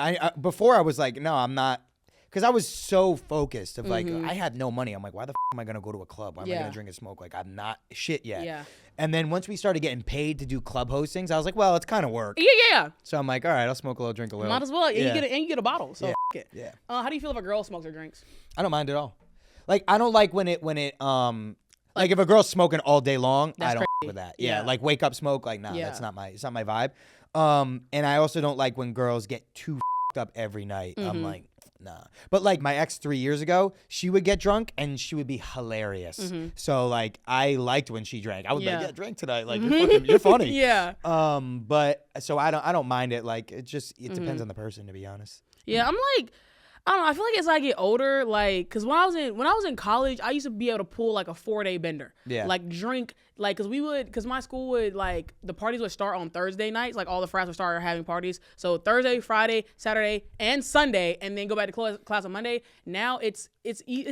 I before I was like, no, I'm not, because I was so focused of like, I had no money. I'm like, why the am I gonna go to a club? Why am I gonna drink and smoke? Like, I'm not shit yet. Yeah. And then once we started getting paid to do club hostings, I was like, well, it's kind of work. Yeah. So I'm like, all right, I'll smoke a little, drink a little. Might as well. And you get a bottle. So it. Yeah. How do you feel if a girl smokes or drinks? I don't mind at all. Like, I don't like when it like if a girl's smoking all day long, I don't with that. Yeah. Like wake up smoke, like nah, it's not my vibe. And I also don't like when girls get too up every night. I'm like, nah. But like my ex 3 years ago, she would get drunk and she would be hilarious. So like I liked when she drank. I was like, yeah, drink tonight. Like you're funny. Yeah. But so I don't mind it. Like it depends on the person, to be honest. Yeah, I'm like, I don't know. I feel like as I get older, like, cause when I was in college, I used to be able to pull like a 4-day bender. Yeah. Like drink, like, cause my school would like the parties would start on Thursday nights. Like all the frats would start having parties. So Thursday, Friday, Saturday, and Sunday, and then go back to class on Monday. Now it's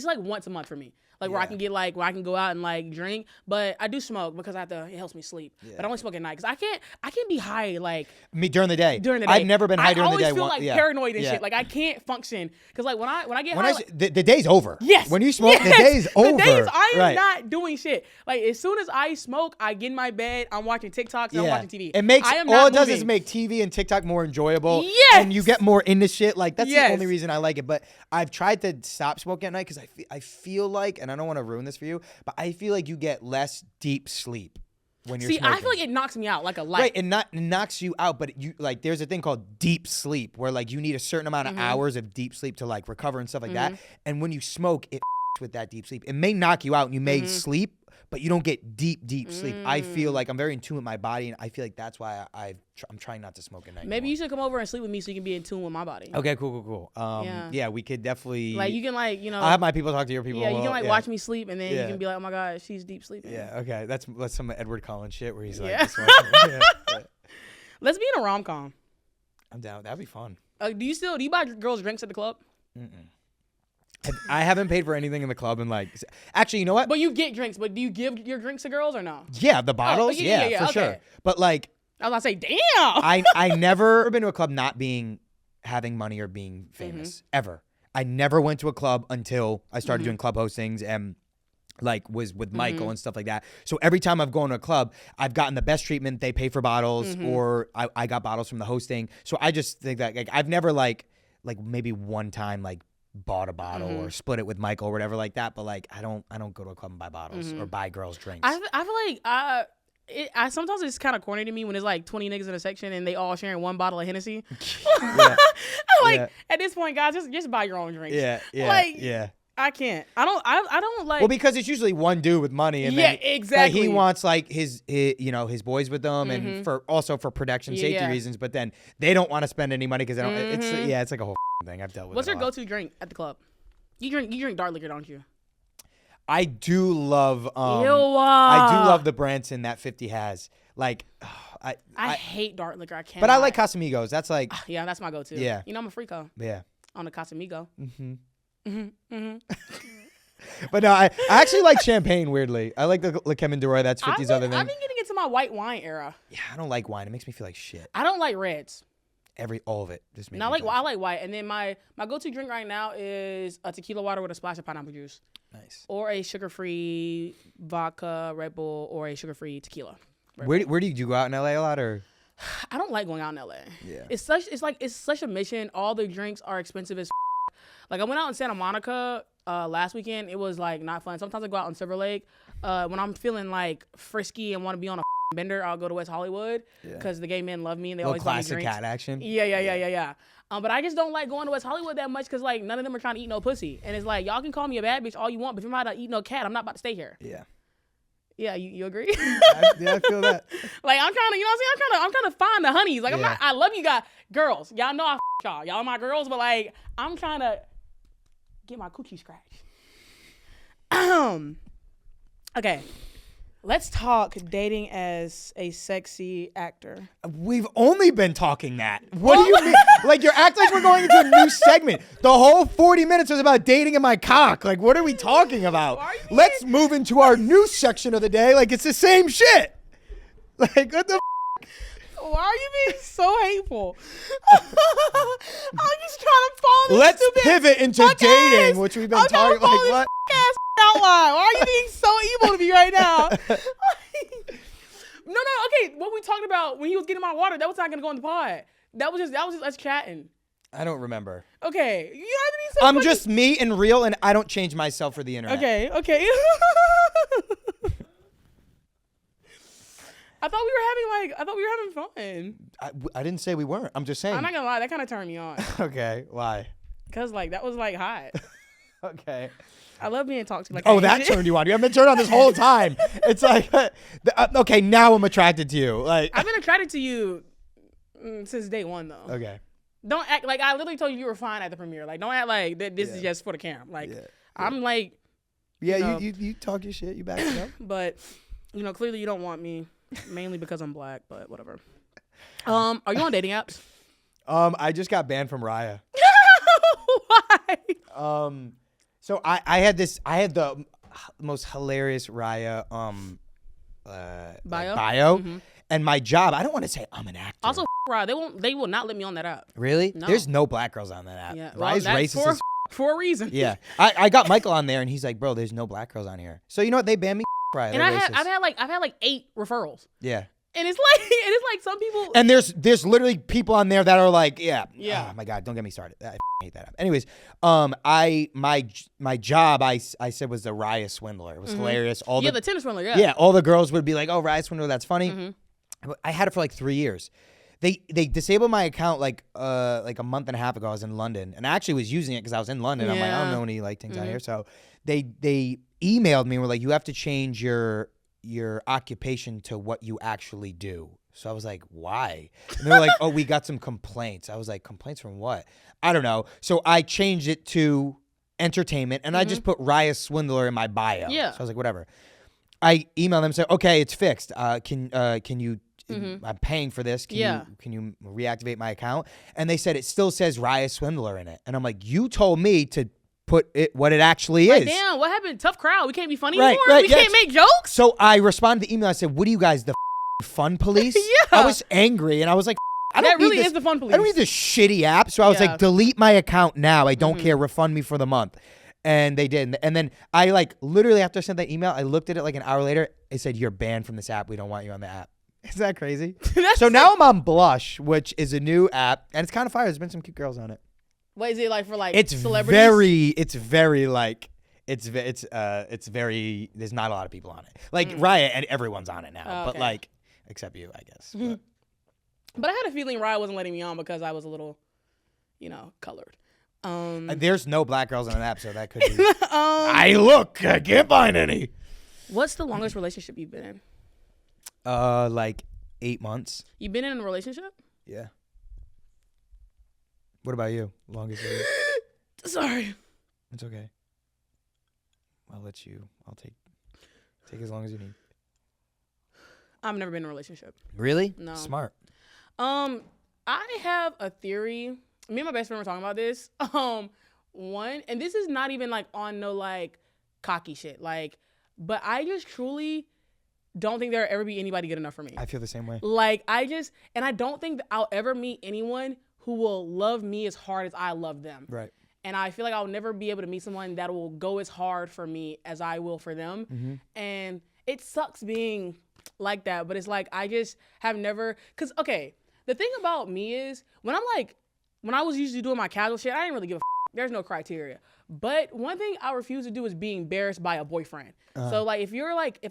like once a month for me. Like where I can where I can go out and like drink, but I do smoke because it helps me sleep. Yeah. But I only smoke at night because I can't be high like me during the day. I've never been high during the day. I always feel like paranoid and shit. Like I can't function because like when I get high, the day's over. Yes. When you smoke, the day's over. The days I am not doing shit. Like as soon as I smoke, I get in my bed, I'm watching TikToks, and I'm watching TV. It makes all it does is make TV and TikTok more enjoyable. Yes. And you get more into shit. Like that's the only reason I like it. But I've tried to stop smoking at night because I feel like, and I don't want to ruin this for you, but I feel like you get less deep sleep when you're smoking. I feel like it knocks me out like a light. Right, it knocks you out, but you like there's a thing called deep sleep where like you need a certain amount of hours of deep sleep to like recover and stuff like that. And when you smoke, it with that deep sleep. It may knock you out and you may sleep, but you don't get deep sleep. I feel like I'm very in tune with my body, and I feel like that's why I'm trying not to smoke at night. Maybe you should come over and sleep with me so you can be in tune with my body. Okay, cool. Yeah, we could definitely like you can like I'll have my people talk to your people. Yeah, you can like watch me sleep, and then you can be like, oh my god, she's deep sleeping. Yeah, okay, that's some Edward Cullen shit where he's like, let's be in a rom-com. I'm down. That'd be fun. Do you buy girls drinks at the club? I haven't paid for anything in the club and like actually, you know what? But you get drinks. But do you give your drinks to girls or no? Yeah, the bottles. Yeah, for sure. But like, I was gonna say, damn. I never been to a club not having money or being famous ever. I never went to a club until I started doing club hostings and like was with Michael and stuff like that. So every time I've gone to a club, I've gotten the best treatment. They pay for bottles, or I got bottles from the hosting. So I just think that like I've never like maybe one time like bought a bottle or split it with Michael or whatever like that, but like I don't go to a club and buy bottles or buy girls drinks. I feel like I sometimes it's kind of corny to me when there's like 20 niggas in a section and they all sharing one bottle of Hennessy. At this point, guys, just buy your own drinks. I can't. I don't like. Well, because it's usually one dude with money, and then, exactly. Like, he wants like his boys with them, and for protection safety reasons. But then they don't want to spend any money because they don't. It's like a whole thing. I've dealt with. What's your go-to drink at the club? You drink dark liquor, don't you? I do love. I do love the Branson that 50 has. Like, I hate dark liquor. I can't. But I like Casamigos. That's like. Yeah, that's my go-to. Yeah. I'm a freako. Yeah. On the Casamigo. But no, I actually like champagne. Weirdly, I like the Le Chemin Drouet. That's 50's other thing. I've been getting into my white wine era. Yeah, I don't like wine. It makes me feel like shit. I don't like reds. All of it just makes. I like white, and then my go-to drink right now is a tequila water with a splash of pineapple juice. Nice. Or a sugar-free vodka Red Bull, or a sugar-free tequila. Where do you go out in LA a lot, or? I don't like going out in LA. Yeah. It's such a mission. All the drinks are expensive as. Like I went out in Santa Monica last weekend. It was like not fun. Sometimes I go out on Silver Lake. When I'm feeling like frisky and want to be on a bender, I'll go to West Hollywood because the gay men love me and they always buy me drinks. Classic cat action. Yeah. But I just don't like going to West Hollywood that much because like none of them are trying to eat no pussy. And it's like y'all can call me a bad bitch all you want, but if you're not about to eat no cat, I'm not about to stay here. Yeah. Yeah, you agree? I feel that. Like I'm trying to, you know what I'm saying? I'm trying to find the honeys. Like I love you guys, girls. Y'all know I y'all. Y'all are my girls, but like I'm trying to get my coochie scratched. Okay, let's talk dating as a sexy actor. We've only been talking that. What do you mean? Like you're acting like we're going into a new segment. The whole 40 minutes was about dating and my cock. Like what are we talking about? Let's move into our new section of the day. Like it's the same shit. Like, what the Why are you being so hateful? I'm just trying to follow this Let's stupid pivot into dating, which we've been talking like what? ass outline. Why are you being so evil to me right now? No, okay. What we talked about when he was getting my water, that was not gonna go in the pod. That was just us chatting. I don't remember. Okay. You have to be so I'm just me and real, and I don't change myself for the internet. Okay. I thought we were having fun. I didn't say we weren't. I'm just saying. I'm not gonna lie, that kind of turned me on. Okay, why? Cause like that was like hot. Okay. I love being talked to. Like, oh, that turned you on. You haven't been turned on this whole time. It's like, okay, now I'm attracted to you. Like, I've been attracted to you since day one, though. Okay. Don't act like I literally told you were fine at the premiere. Like, don't act like that. This is just for the camera. Like, I'm like, you talk your shit. You back it up. But clearly you don't want me, mainly because I'm black. But whatever. Are you on dating apps? I just got banned from Raya. Why? So I had the most hilarious Raya bio. Mm-hmm. And my job, I don't want to say I'm an actor. Also, Raya, they will not let me on that app. Really? No. There's no black girls on that app. Yeah. Raya's racist for a reason. Yeah. I got Michael on there and he's like, bro, there's no black girls on here. So you know what? They banned me. Raya. And I've had like 8 referrals. Yeah. And it's like some people. And there's literally people on there that are like, yeah. Oh my God, don't get me started. I hate that app. Anyways, my job I said was the Raya swindler. It was hilarious. The Tinder swindler. Yeah. Yeah. All the girls would be like, oh, Raya swindler, that's funny. Mm-hmm. I had it for like 3 years. They disabled my account like a month and a half ago. I was in London and I actually was using it because I was in London. I'm like, I don't know any like things out here. So they emailed me and were like, you have to change your occupation to what you actually do. So I was like, why? And they're like, oh, we got some complaints. I was like, complaints from what? I don't know. So I changed it to entertainment and I just put Raya Swindler in my bio. Yeah. So I was like, whatever. I emailed them and said, okay, it's fixed. Can you I'm paying for this. Can you reactivate my account? And they said it still says Raya Swindler in it. And I'm like, you told me to put it what it actually is. Damn, what happened? Tough crowd. We can't be funny anymore. We can't make jokes. So I responded to the email. I said, what are you guys, the fun police? I was angry and I was like, that really is the fun police. I don't need this shitty app. So I was like, delete my account now. I don't care. Refund me for the month. And they did. And then I like literally after I sent that email, I looked at it like an hour later. It said, you're banned from this app. We don't want you on the app. Isn't that crazy? So now I'm on Blush, which is a new app, and it's kind of fire. There's been some cute girls on it. What is it like for like celebrities? It's very there's not a lot of people on it. Like Raya and everyone's on it now, but like except you, I guess. But I had a feeling Raya wasn't letting me on because I was a little, colored. There's no black girls on an app, so that could be. I can't find any. What's the longest relationship you've been in? Like 8 months. You've been in a relationship? Yeah. What about you? Longest year? Sorry. It's okay. I'll take as long as you need. I've never been in a relationship. Really? No. Smart. I have a theory. Me and my best friend were talking about this. One, and this is not even like on no like cocky shit. Like, but I just truly don't think there'll ever be anybody good enough for me. I feel the same way. Like I don't think that I'll ever meet anyone who will love me as hard as I love them. Right. And I feel like I'll never be able to meet someone that will go as hard for me as I will for them. Mm-hmm. And it sucks being like that, but it's like I just have never, cause okay, the thing about me is when I was usually doing my casual shit, I didn't really give a there's no criteria. But one thing I refuse to do is be embarrassed by a boyfriend. So like if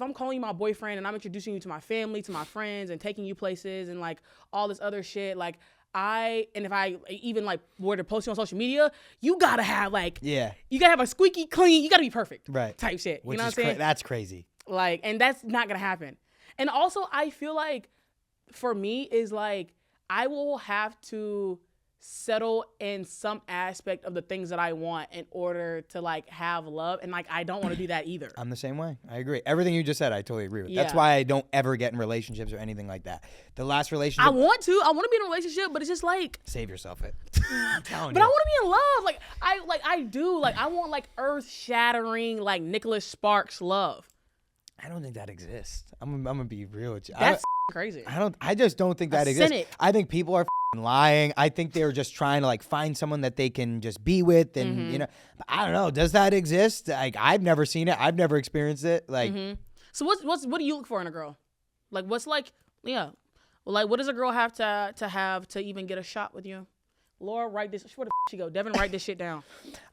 I'm calling you my boyfriend and I'm introducing you to my family, to my friends and taking you places and like all this other shit, like if I even like were to post you on social media, you gotta have like, you gotta have a squeaky clean, you gotta be perfect, right? Type shit. You know what I'm saying? That's crazy. Like, and that's not gonna happen. And also I feel like for me is like, I will have to settle in some aspect of the things that I want in order to like have love, and like I don't want to do that either. I'm the same way. I agree. Everything you just said, I totally agree with. That's why I don't ever get in relationships or anything like that. The last relationship I want to be in a relationship, but it's just like save yourself it. I'm telling but you. I want to be in love. I want like earth shattering like Nicholas Sparks love. I don't think that exists. I'm gonna be real with you. That's crazy. I just don't think that exists. Cynic. I think people are lying. I think they're just trying to like find someone that they can just be with, and you know, I don't know. Does that exist? Like, I've never seen it. I've never experienced it. Like, so what do you look for in a girl? Like, what's like, yeah, well, like, what does a girl have to even get a shot with you? Laura, write this. Where the she go? Devin, write this shit down.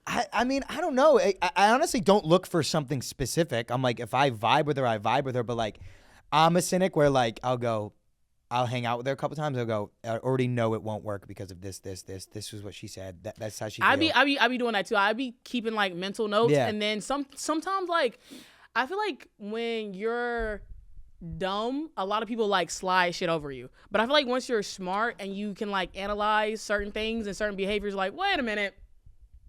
I mean, I don't know. I honestly don't look for something specific. I'm like, if I vibe with her, I vibe with her. But like, I'm a cynic where like I'll hang out with her a couple times. I'll go, I already know it won't work because of this. This is what she said. That's how she feels. I be doing that too. I be keeping like mental notes, Yeah. and then sometimes like I feel like when you're dumb, a lot of people like slide shit over you. But I feel like once you're smart and you can like analyze certain things and certain behaviors, like, wait a minute.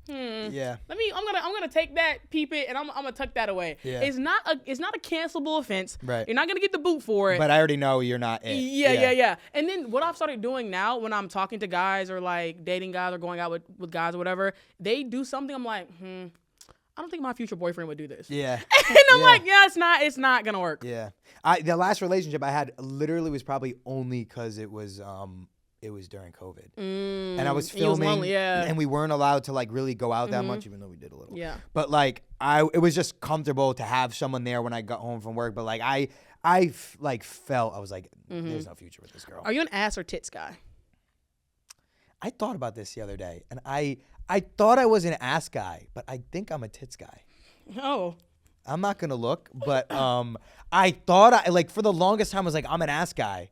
Yeah. I'm gonna take that, peep it, and I'm gonna tuck that away. Yeah. It's not a cancelable offense. Right. You're not gonna get the boot for it. But I already know you're not it. Yeah. And then what I've started doing now when I'm talking to guys or like dating guys or going out with guys or whatever, they do something, I'm like, I don't think my future boyfriend would do this. Yeah. And I'm like, yeah, it's not gonna work. Yeah. The last relationship I had literally was probably only because it was during COVID. And I was filming, was lonely, yeah. and we weren't allowed to like really go out that much, even though we did a little. Yeah. But like it was just comfortable to have someone there when I got home from work. But like I felt, I was like, there's no future with this girl. Are you an ass or tits guy? I thought about this the other day, and I thought I was an ass guy, but I think I'm a tits guy. Oh. I'm not gonna look, but I thought like for the longest time I was like, I'm an ass guy.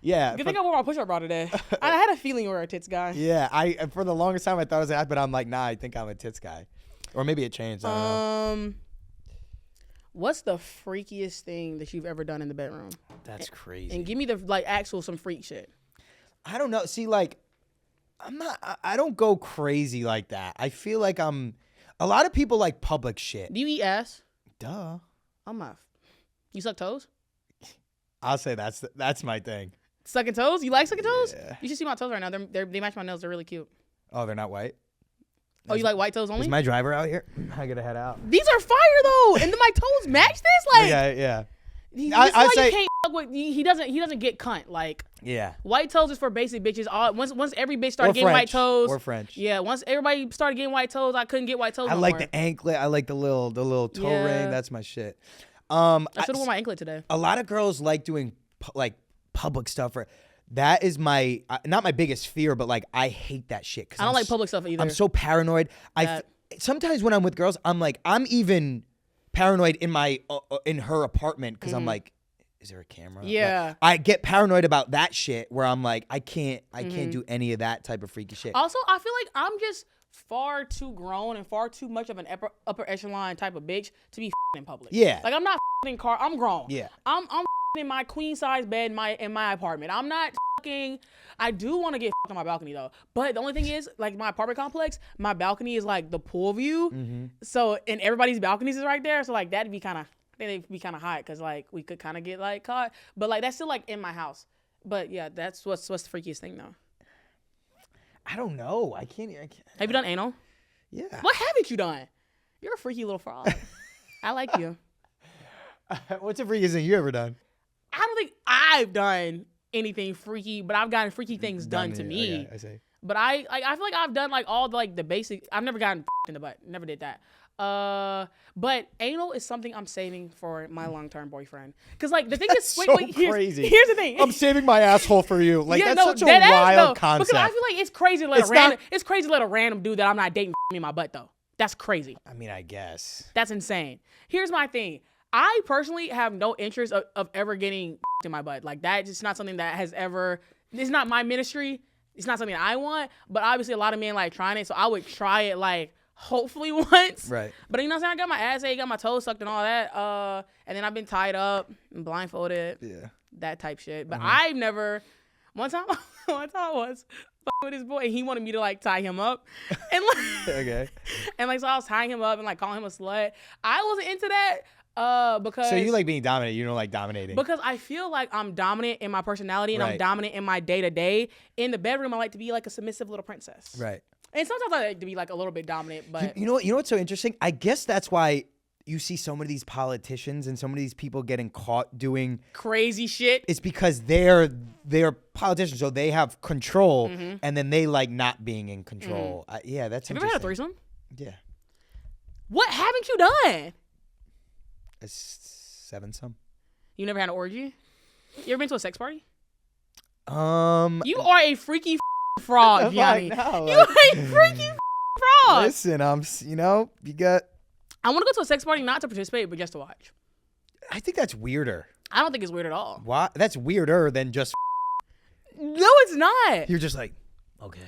Yeah. Good thing I wore my push-up bra today. I had a feeling you were a tits guy. Yeah, I for the longest time I thought I was an ass, but I'm like, nah, I think I'm a tits guy. Or maybe it changed. I don't know. What's the freakiest thing that you've ever done in the bedroom? That's crazy. And give me the like actual some freak shit. I don't know. See, like, I don't go crazy like that. I feel like a lot of people like public shit. Do you eat ass? Duh. I'm not. You suck toes? I'll say that's my thing. Sucking toes? You like sucking toes? Yeah. You should see my toes right now. They match my nails. They're really cute. Oh, they're not white? Oh, you like white toes only? Is my driver out here? I gotta head out. These are fire though, and then my toes match this. Like, yeah. This is why you can't fuck with. He doesn't get cunt. Like, yeah. White toes is for basic bitches. Once every bitch started getting white toes, or French. Yeah, once everybody started getting white toes, I couldn't get white toes. I like the anklet. I like the little toe ring. That's my shit. I should have worn my anklet today. A lot of girls like doing like public stuff. That is my not my biggest fear, but like I hate that shit. I don't like public stuff either. I'm so paranoid. Sometimes when I'm with girls, I'm even paranoid in her apartment because I'm like, is there a camera? Yeah. Like, I get paranoid about that shit where I'm like, I can't do any of that type of freaky shit. Also, I feel like I'm just far too grown and far too much of an upper echelon type of bitch to be in public. Yeah. Like I'm not in car. I'm grown. Yeah. I'm in my queen size bed in my apartment. I'm not I do want to get on my balcony though. But the only thing is, like my apartment complex, my balcony is like the pool view. So and everybody's balconies is right there. So like that'd be kind of, they'd be kind of hot because like we could kind of get like caught. But like that's still like in my house. But yeah, that's what's the freakiest thing though. I don't know. I can't. Have you done anal? Yeah. What haven't you done? You're a freaky little frog. I like you. What's the freakiest thing you ever done? I don't think I've done anything freaky, but I've gotten freaky things done to me. Okay, I see. But I feel like I've done like all the basic. I've never gotten in the butt. Never did that. But anal is something I'm saving for my long-term boyfriend. Cause like the thing is, wait, crazy. Here's the thing. I'm saving my asshole for you. Like yeah, that's such a wild concept. Because I feel like it's crazy to let a random dude that I'm not dating me in my butt though. That's crazy. I mean, I guess. That's insane. Here's my thing. I personally have no interest of ever getting in my butt. Like that is not something that has ever. It's not my ministry. It's not something I want. But obviously, a lot of men like trying it, so I would try it like hopefully once. Right. But you know what I'm saying? I got my ass ate, got my toes sucked and all that. And then I've been tied up and blindfolded. Yeah. That type shit. But I've never. One time I was with his boy, and he wanted me to like tie him up, and like okay. And like so I was tying him up and like calling him a slut. I wasn't into that. Because so you like being dominant, you don't like dominating. Because I feel like I'm dominant in my personality and I'm dominant in my day-to-day. In the bedroom, I like to be like a submissive little princess. Right. And sometimes I like to be like a little bit dominant, but you know what's so interesting? I guess that's why you see so many of these politicians and so many of these people getting caught doing crazy shit. It's because they're politicians, so they have control, and then they like not being in control. Yeah, that's. Have you ever had a threesome? Yeah. What haven't you done? A 7-some. You never had an orgy? You ever been to a sex party? You are a freaky frog, Gianni. You are a freaky frog. Listen, you got. I want to go to a sex party not to participate, but just to watch. I think that's weirder. I don't think it's weird at all. Why? That's weirder than just. No, it's not. You're just like, okay.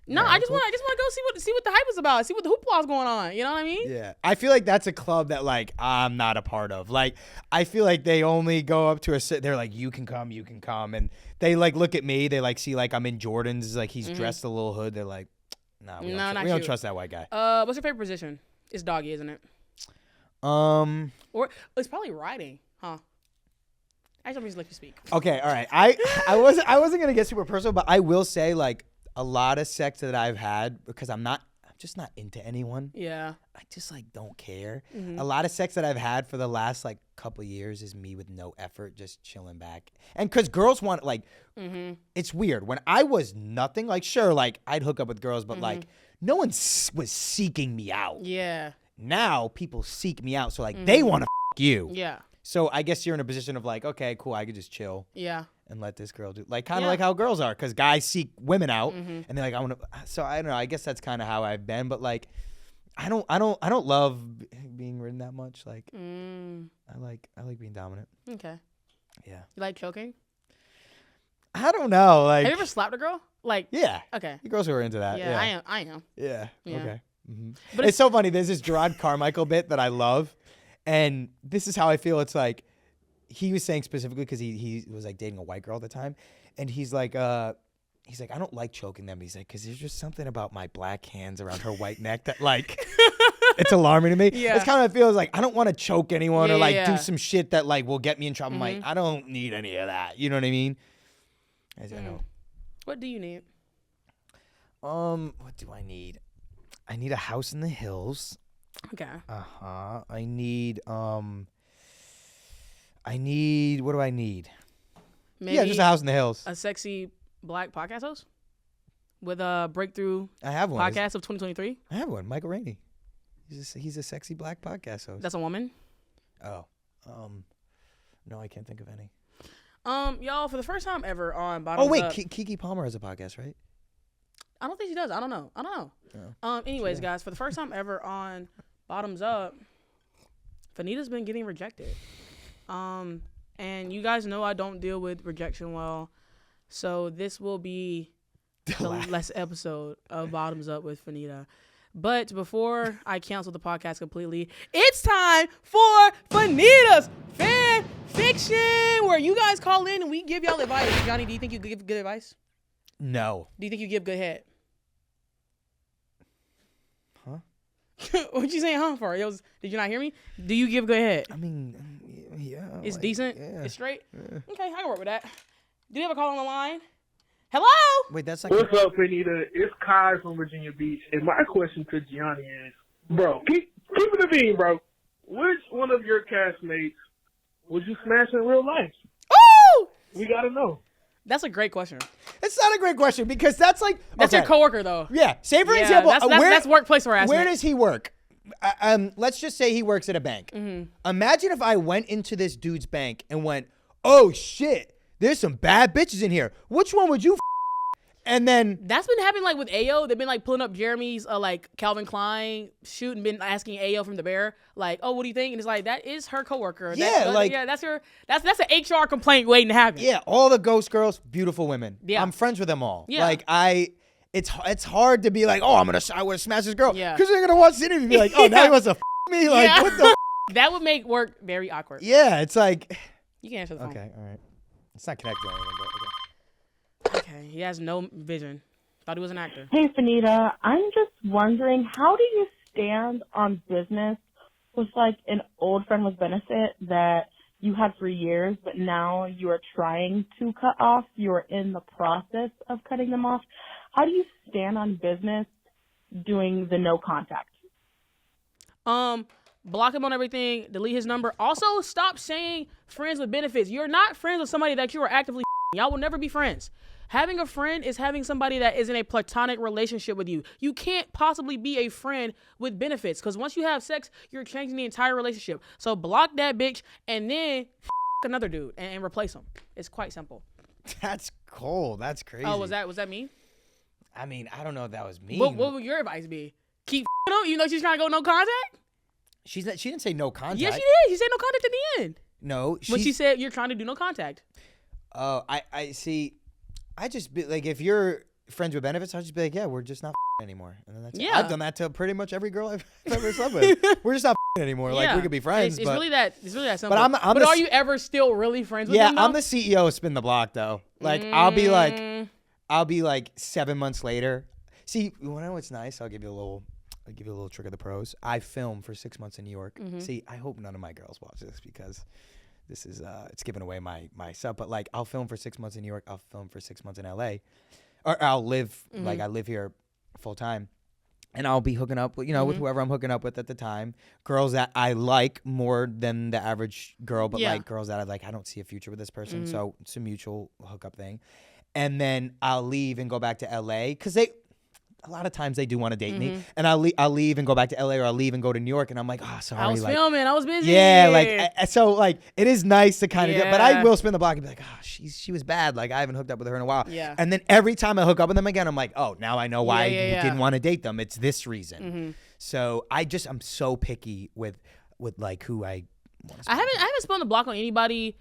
No, I just want to go see what the hype is about, see what the hoopla is going on. You know what I mean? Yeah, I feel like that's a club that like I'm not a part of. Like I feel like they only go up to they're like, you can come, and they like look at me, they like see like I'm in Jordans, like he's dressed a little hood. They're like, nah, we don't trust that white guy. What's your favorite position? It's doggy, isn't it? Or it's probably riding, huh? I just let you speak. Okay, all right. I wasn't gonna get super personal, but I will say like a lot of sex that I've had because I'm just not into anyone. Yeah. I just like don't care. A lot of sex that I've had for the last like couple years is me with no effort, just chilling back. And because girls want like, it's weird. When I was nothing, like sure, like I'd hook up with girls, but like no one was seeking me out. Yeah. Now people seek me out, so like they want to you. Yeah. So I guess you're in a position of like, okay, cool, I could just chill. Yeah. And let this girl do like kind of like how girls are, because guys seek women out and they're like, I want to. So I don't know. I guess that's kind of how I've been, but like, I don't love being ridden that much. Like, I like being dominant. Okay. Yeah. You like choking? I don't know. Like, have you ever slapped a girl? Like, yeah. Okay. The girls who are into that. Yeah, Yeah, I am. Yeah. Okay. But it's so funny. There's this Gerard Carmichael bit that I love, and this is how I feel. It's like he was saying specifically because he was like dating a white girl at the time, and he's like I don't like choking them. He's like, because there's just something about my black hands around her white neck that like it's alarming to me. Yeah. It's kind of feels like I don't want to choke anyone or like do some shit that like will get me in trouble. I'm like, I don't need any of that. You know what I mean? I know. What do you need? What do I need? I need a house in the hills. Okay. I need what do I need? Maybe just a house in the hills. A sexy black podcast host with a breakthrough I have one. podcast of 2023. I have one. Michael Rainey. He's a sexy black podcast host. That's a woman? Oh. No, I can't think of any. Y'all, for the first time ever on Bottoms Up. Oh wait, Kiki Palmer has a podcast, right? I don't think she does. I don't know. Oh. Anyways, guys, for the first time ever on Bottoms Up, Fannita's been getting rejected. And you guys know I don't deal with rejection well, so this will be the last episode of Bottoms Up with Fannita. But before I cancel the podcast completely, it's time for Fannita's Fan Fiction, where you guys call in and we give y'all advice. Johnny, do you think you give good advice? No. Do you think you give good head? Huh? What you saying, huh, for? Did you not hear me? Do you give good head? I mean, yeah. It's like, decent? Yeah. It's straight? Yeah. Okay, I can work with that. Do you have a call on the line? Hello? Wait, that's like... What's up, Fannita? It's Kai from Virginia Beach, and my question to Gianni is, bro, keep it a bean, bro. Which one of your castmates would you smash in real life? Oh! We gotta know. That's a great question. It's not a great question because that's like... That's your coworker, though. Yeah. Say, for example... That's workplace harassment. Where does he work? Let's just say he works at a bank. Imagine if I went into this dude's bank and went, oh, shit, there's some bad bitches in here. Which one would you And then... That's been happening, like, with Ayo. They've been, like, pulling up Jeremy's, like, Calvin Klein shoot and been asking Ayo from The Bear, like, oh, what do you think? And it's like, that is her coworker. Yeah, that's an HR complaint waiting to happen. Yeah, all the ghost girls, beautiful women. Yeah. I'm friends with them all. Yeah. Like, it's hard to be like, oh, I want to smash this girl. Yeah. Because they're going to watch the interview and be like, oh, now he wants to me? Like, what the That would make work very awkward. Yeah, it's like... You can answer the phone. Okay, all right. It's not connected or anything, but okay. Okay, he has no vision. Thought he was an actor. Hey, Fannita. I'm just wondering, how do you stand on business with, like, an old friend with benefit that you had for years, but now you are trying to cut off? You are in the process of cutting them off. How do you stand on business doing the no contact? Block him on everything, delete his number. Also, stop saying friends with benefits. You're not friends with somebody that you are actively y'all will never be friends. Having a friend is having somebody that is in a platonic relationship with you. You can't possibly be a friend with benefits because once you have sex, you're changing the entire relationship. So block that bitch and then another dude and replace him. It's quite simple. That's cold. That's crazy. Oh, was that me? I mean, I don't know if that was me. What would your advice be? Keep him, even though she's trying to go no contact? She didn't say no contact. Yes, she did. She said no contact at the end. No. When she said you're trying to do no contact. Oh, I see. I just be like, if you're friends with benefits, I'll just be like, yeah, we're just not anymore. And then that's it. I've done that to pretty much every girl I've ever slept with. We're just not anymore. Like, we could be friends. It's really that simple. But but are you ever still really friends with them? Yeah, I'm the CEO of Spin the Block, though. Like, I'll be like 7 months later. See, you know what's nice? I'll give you a little trick of the pros. I filmed for 6 months in New York. See, I hope none of my girls watch this because this is it's giving away my stuff. But like, I'll film for 6 months in New York. I'll film for 6 months in LA, or I'll live like I live here full time, and I'll be hooking up with with whoever I'm hooking up with at the time. Girls that I like more than the average girl, but like girls that I don't see a future with this person. So it's a mutual hookup thing. And then I'll leave and go back to LA because a lot of times they do want to date me, and I'll leave and go back to LA, or I'll leave and go to New York, and I'm like, oh, sorry. I was filming. I was busy. Yeah, so it is nice to kind of get, but I will spin the block and be like, oh, she was bad. Like, I haven't hooked up with her in a while. Yeah. And then every time I hook up with them again, I'm like, oh, now I know why I didn't want to date them. It's this reason. So I'm so picky with like who I want to. I haven't spun the block on anybody.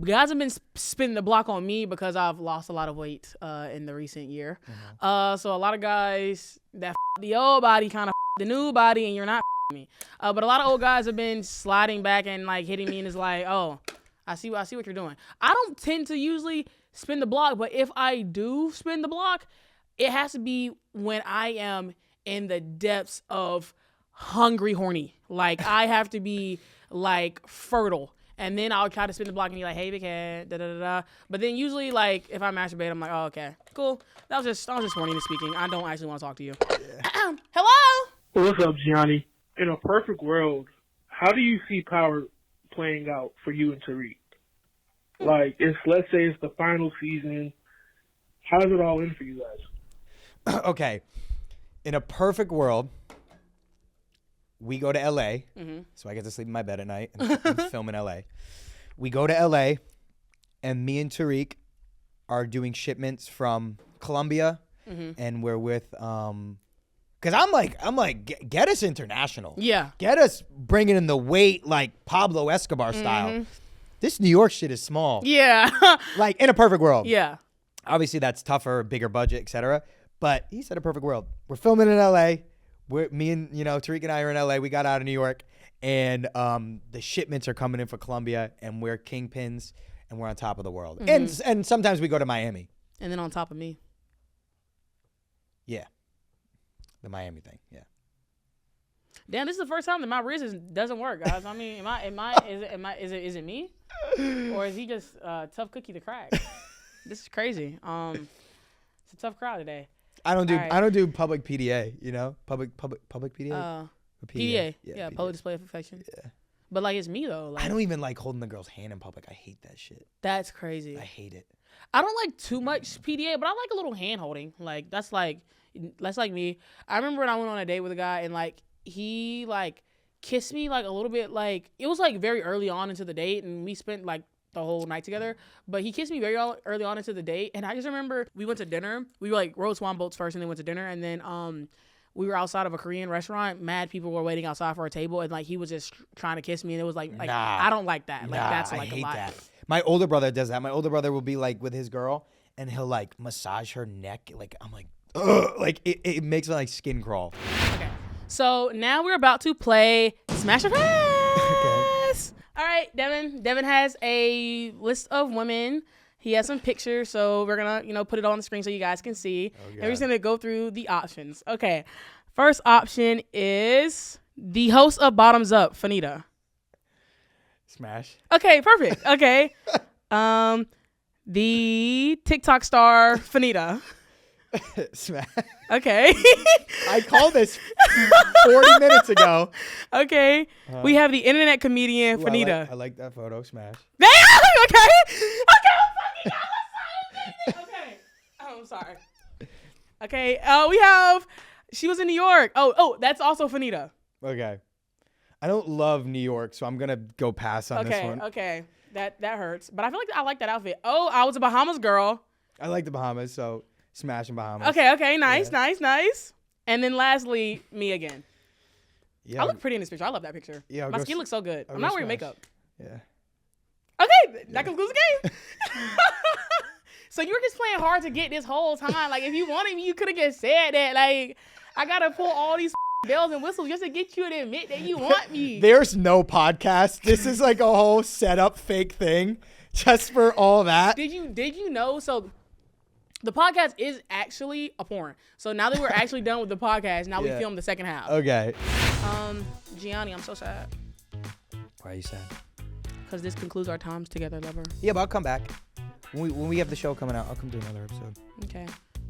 Guys have been spinning the block on me because I've lost a lot of weight in the recent year. So a lot of guys that the old body kind of the new body, and you're not me. But a lot of old guys have been sliding back and like hitting me, and it's like, oh, I see what you're doing. I don't tend to usually spin the block, but if I do spin the block, it has to be when I am in the depths of hungry, horny. Like, I have to be like fertile. And then I'll try to spin the block and be like, hey, big head, da-da-da-da. But then usually, like, if I masturbate, I'm like, oh, okay, cool. That was just horniness speaking. I don't actually want to talk to you. Yeah. Hello? What's up, Gianni? In a perfect world, how do you see power playing out for you and Tariq? Like, let's say it's the final season. How does it all end for you guys? Okay. In a perfect world, we go to LA, so I get to sleep in my bed at night and film in LA. We go to LA, and me and Tariq are doing shipments from Colombia, and we're with because I'm like, get us international. Yeah. Get us bringing in the weight like Pablo Escobar style. This New York shit is small. Yeah. Like, in a perfect world. Yeah. Obviously, that's tougher, bigger budget, etc. But he said a perfect world. We're filming in LA. Me and Tariq and I are in LA. We got out of New York, and the shipments are coming in for Colombia, and we're kingpins, and we're on top of the world. And sometimes we go to Miami. And then on top of me. Yeah, the Miami thing. Yeah. Damn, this is the first time that my wrist doesn't work, guys. I mean, is it me, or is he just tough cookie to crack? This is crazy. It's a tough crowd today. I don't do public PDA, public PDA. PDA. Yeah, public display of affection. Yeah. But like, it's me though. Like, I don't even like holding the girl's hand in public. I hate that shit. That's crazy. I hate it. I don't like too much PDA, but I like a little hand holding. Like, that's like me. I remember when I went on a date with a guy, and like, he like kissed me like a little bit, like it was like very early on into the date, and we spent like the whole night together, but he kissed me very early on into the date. And I just remember we went to dinner. We were like rode swan boats first, and then went to dinner, and then we were outside of a Korean restaurant. Mad people were waiting outside for a table, and like he was just trying to kiss me, and it was like I don't like that. Like, that's like I hate a lot. That. My older brother does that. My older brother will be like with his girl, and he'll like massage her neck. Like, I'm like, ugh. Like it makes my like skin crawl. Okay, so now we're about to play Smash or Pass. Okay. All right, Devin has a list of women. He has some pictures, so we're gonna, put it on the screen so you guys can see. And we're just gonna go through the options. Okay, first option is the host of Bottoms Up, Fannita. Smash. Okay, perfect. Okay, the TikTok star, Fannita. Smash. Okay. I called this 40 minutes ago. Okay. We have the internet comedian, Ooh, Fannita. I like that photo. Smash. Damn! Okay. Okay. Oh, I'm sorry. Okay. She was in New York. Oh, that's also Fannita. Okay. I don't love New York, so I'm going to go pass on this one. Okay. That hurts. But I feel like I like that outfit. Oh, I was a Bahamas girl. I like the Bahamas, so Smash in Bahamas. Okay. Nice. And then lastly, me again. Yeah. I look pretty in this picture. I love that picture. Yeah, my skin looks so good. I'm not wearing makeup. Yeah. Okay, that concludes the game. So you were just playing hard to get this whole time. Like, if you wanted me, you could have just said that. Like, I got to pull all these bells and whistles just to get you to admit that you want me. There's no podcast. This is like a whole setup fake thing just for all that. Did you know? So the podcast is actually a porn. So now that we're actually done with the podcast, now we film the second half. Okay. Gianni, I'm so sad. Why are you sad? Because this concludes our times together, lover. Yeah, but I'll come back. When we have the show coming out, I'll come do another episode. Okay.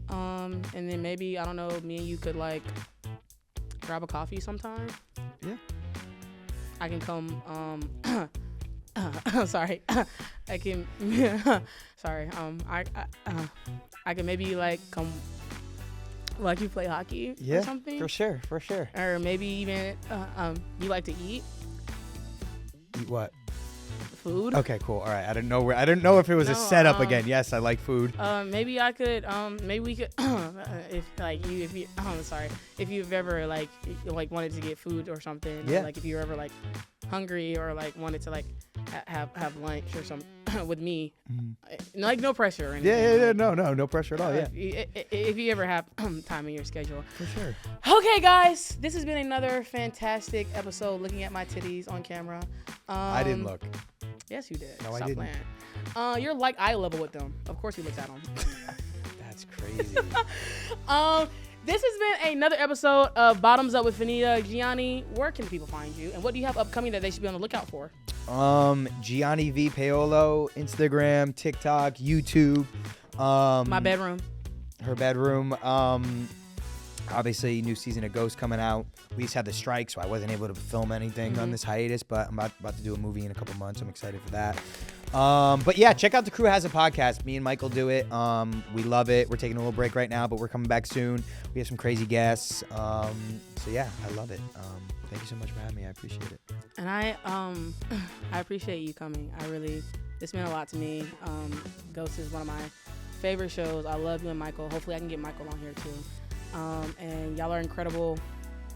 And then maybe, I don't know, me and you could like grab a coffee sometime. Yeah. I can come, sorry. I can, sorry. I can maybe like come, like you play hockey or something. For sure. Or maybe even, you like to eat? Eat what? Food. Okay, cool. All right. I didn't know if it was a setup again. Yes, I like food. Maybe I could. Maybe we could. If you've ever like wanted to get food or something. Yeah. Or, like if you're ever like hungry or like wanted to like have lunch or something with me. Like no pressure or anything. Yeah. No pressure at all. Yeah. If you ever have time in your schedule. For sure. Okay, guys, this has been another fantastic episode. Looking at my titties on camera. I didn't look. Yes, you did. No, Stop I didn't. Playing. You're like eye level with them. Of course, you looked at them. That's crazy. This has been another episode of Bottoms Up with Fannita. Gianni, where can people find you, and what do you have upcoming that they should be on the lookout for? Gianni V Paolo, Instagram, TikTok, YouTube. My bedroom. Her bedroom. Obviously, new season of Ghost coming out. We just had the strike, so I wasn't able to film anything on this hiatus, but I'm about to do a movie in a couple months. I'm excited for that. But yeah, check out The Crew Has a Podcast. Me and Michael do it. We love it. We're taking a little break right now, but we're coming back soon. We have some crazy guests. So yeah, I love it. Thank you so much for having me. I appreciate it. And I appreciate you coming. This meant a lot to me. Ghost is one of my favorite shows. I love you and Michael. Hopefully I can get Michael on here too. And y'all are incredible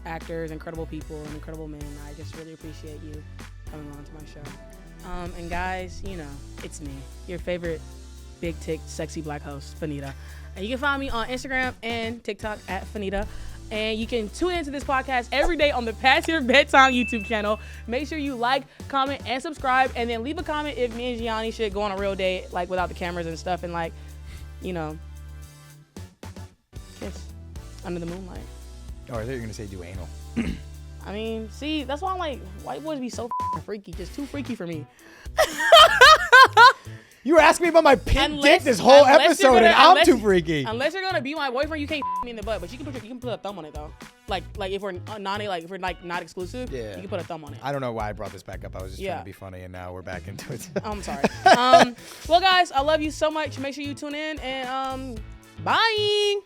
actors, incredible people, and incredible men. I just really appreciate you coming on to my show. And guys, you know, it's me, your favorite big tick, sexy black host, Fannita. And you can find me on Instagram and TikTok at Fannita. And you can tune into this podcast every day on the Passive Bedtime YouTube channel. Make sure you like, comment, and subscribe. And then leave a comment if me and Gianni should go on a real date, like without the cameras and stuff, and like, you know, kiss under the moonlight. Oh, I thought you were going to say do anal. I mean, see, that's why I'm like, white boys be so freaky. Just too freaky for me. You were asking me about my pink dick this whole episode, and I'm too freaky. Unless you're gonna be my boyfriend, you can't me in the butt. But you can put a thumb on it though. Like if we're not exclusive, you can put a thumb on it. I don't know why I brought this back up. I was just trying to be funny, and now we're back into it. I'm sorry. Well, guys, I love you so much. Make sure you tune in, and bye.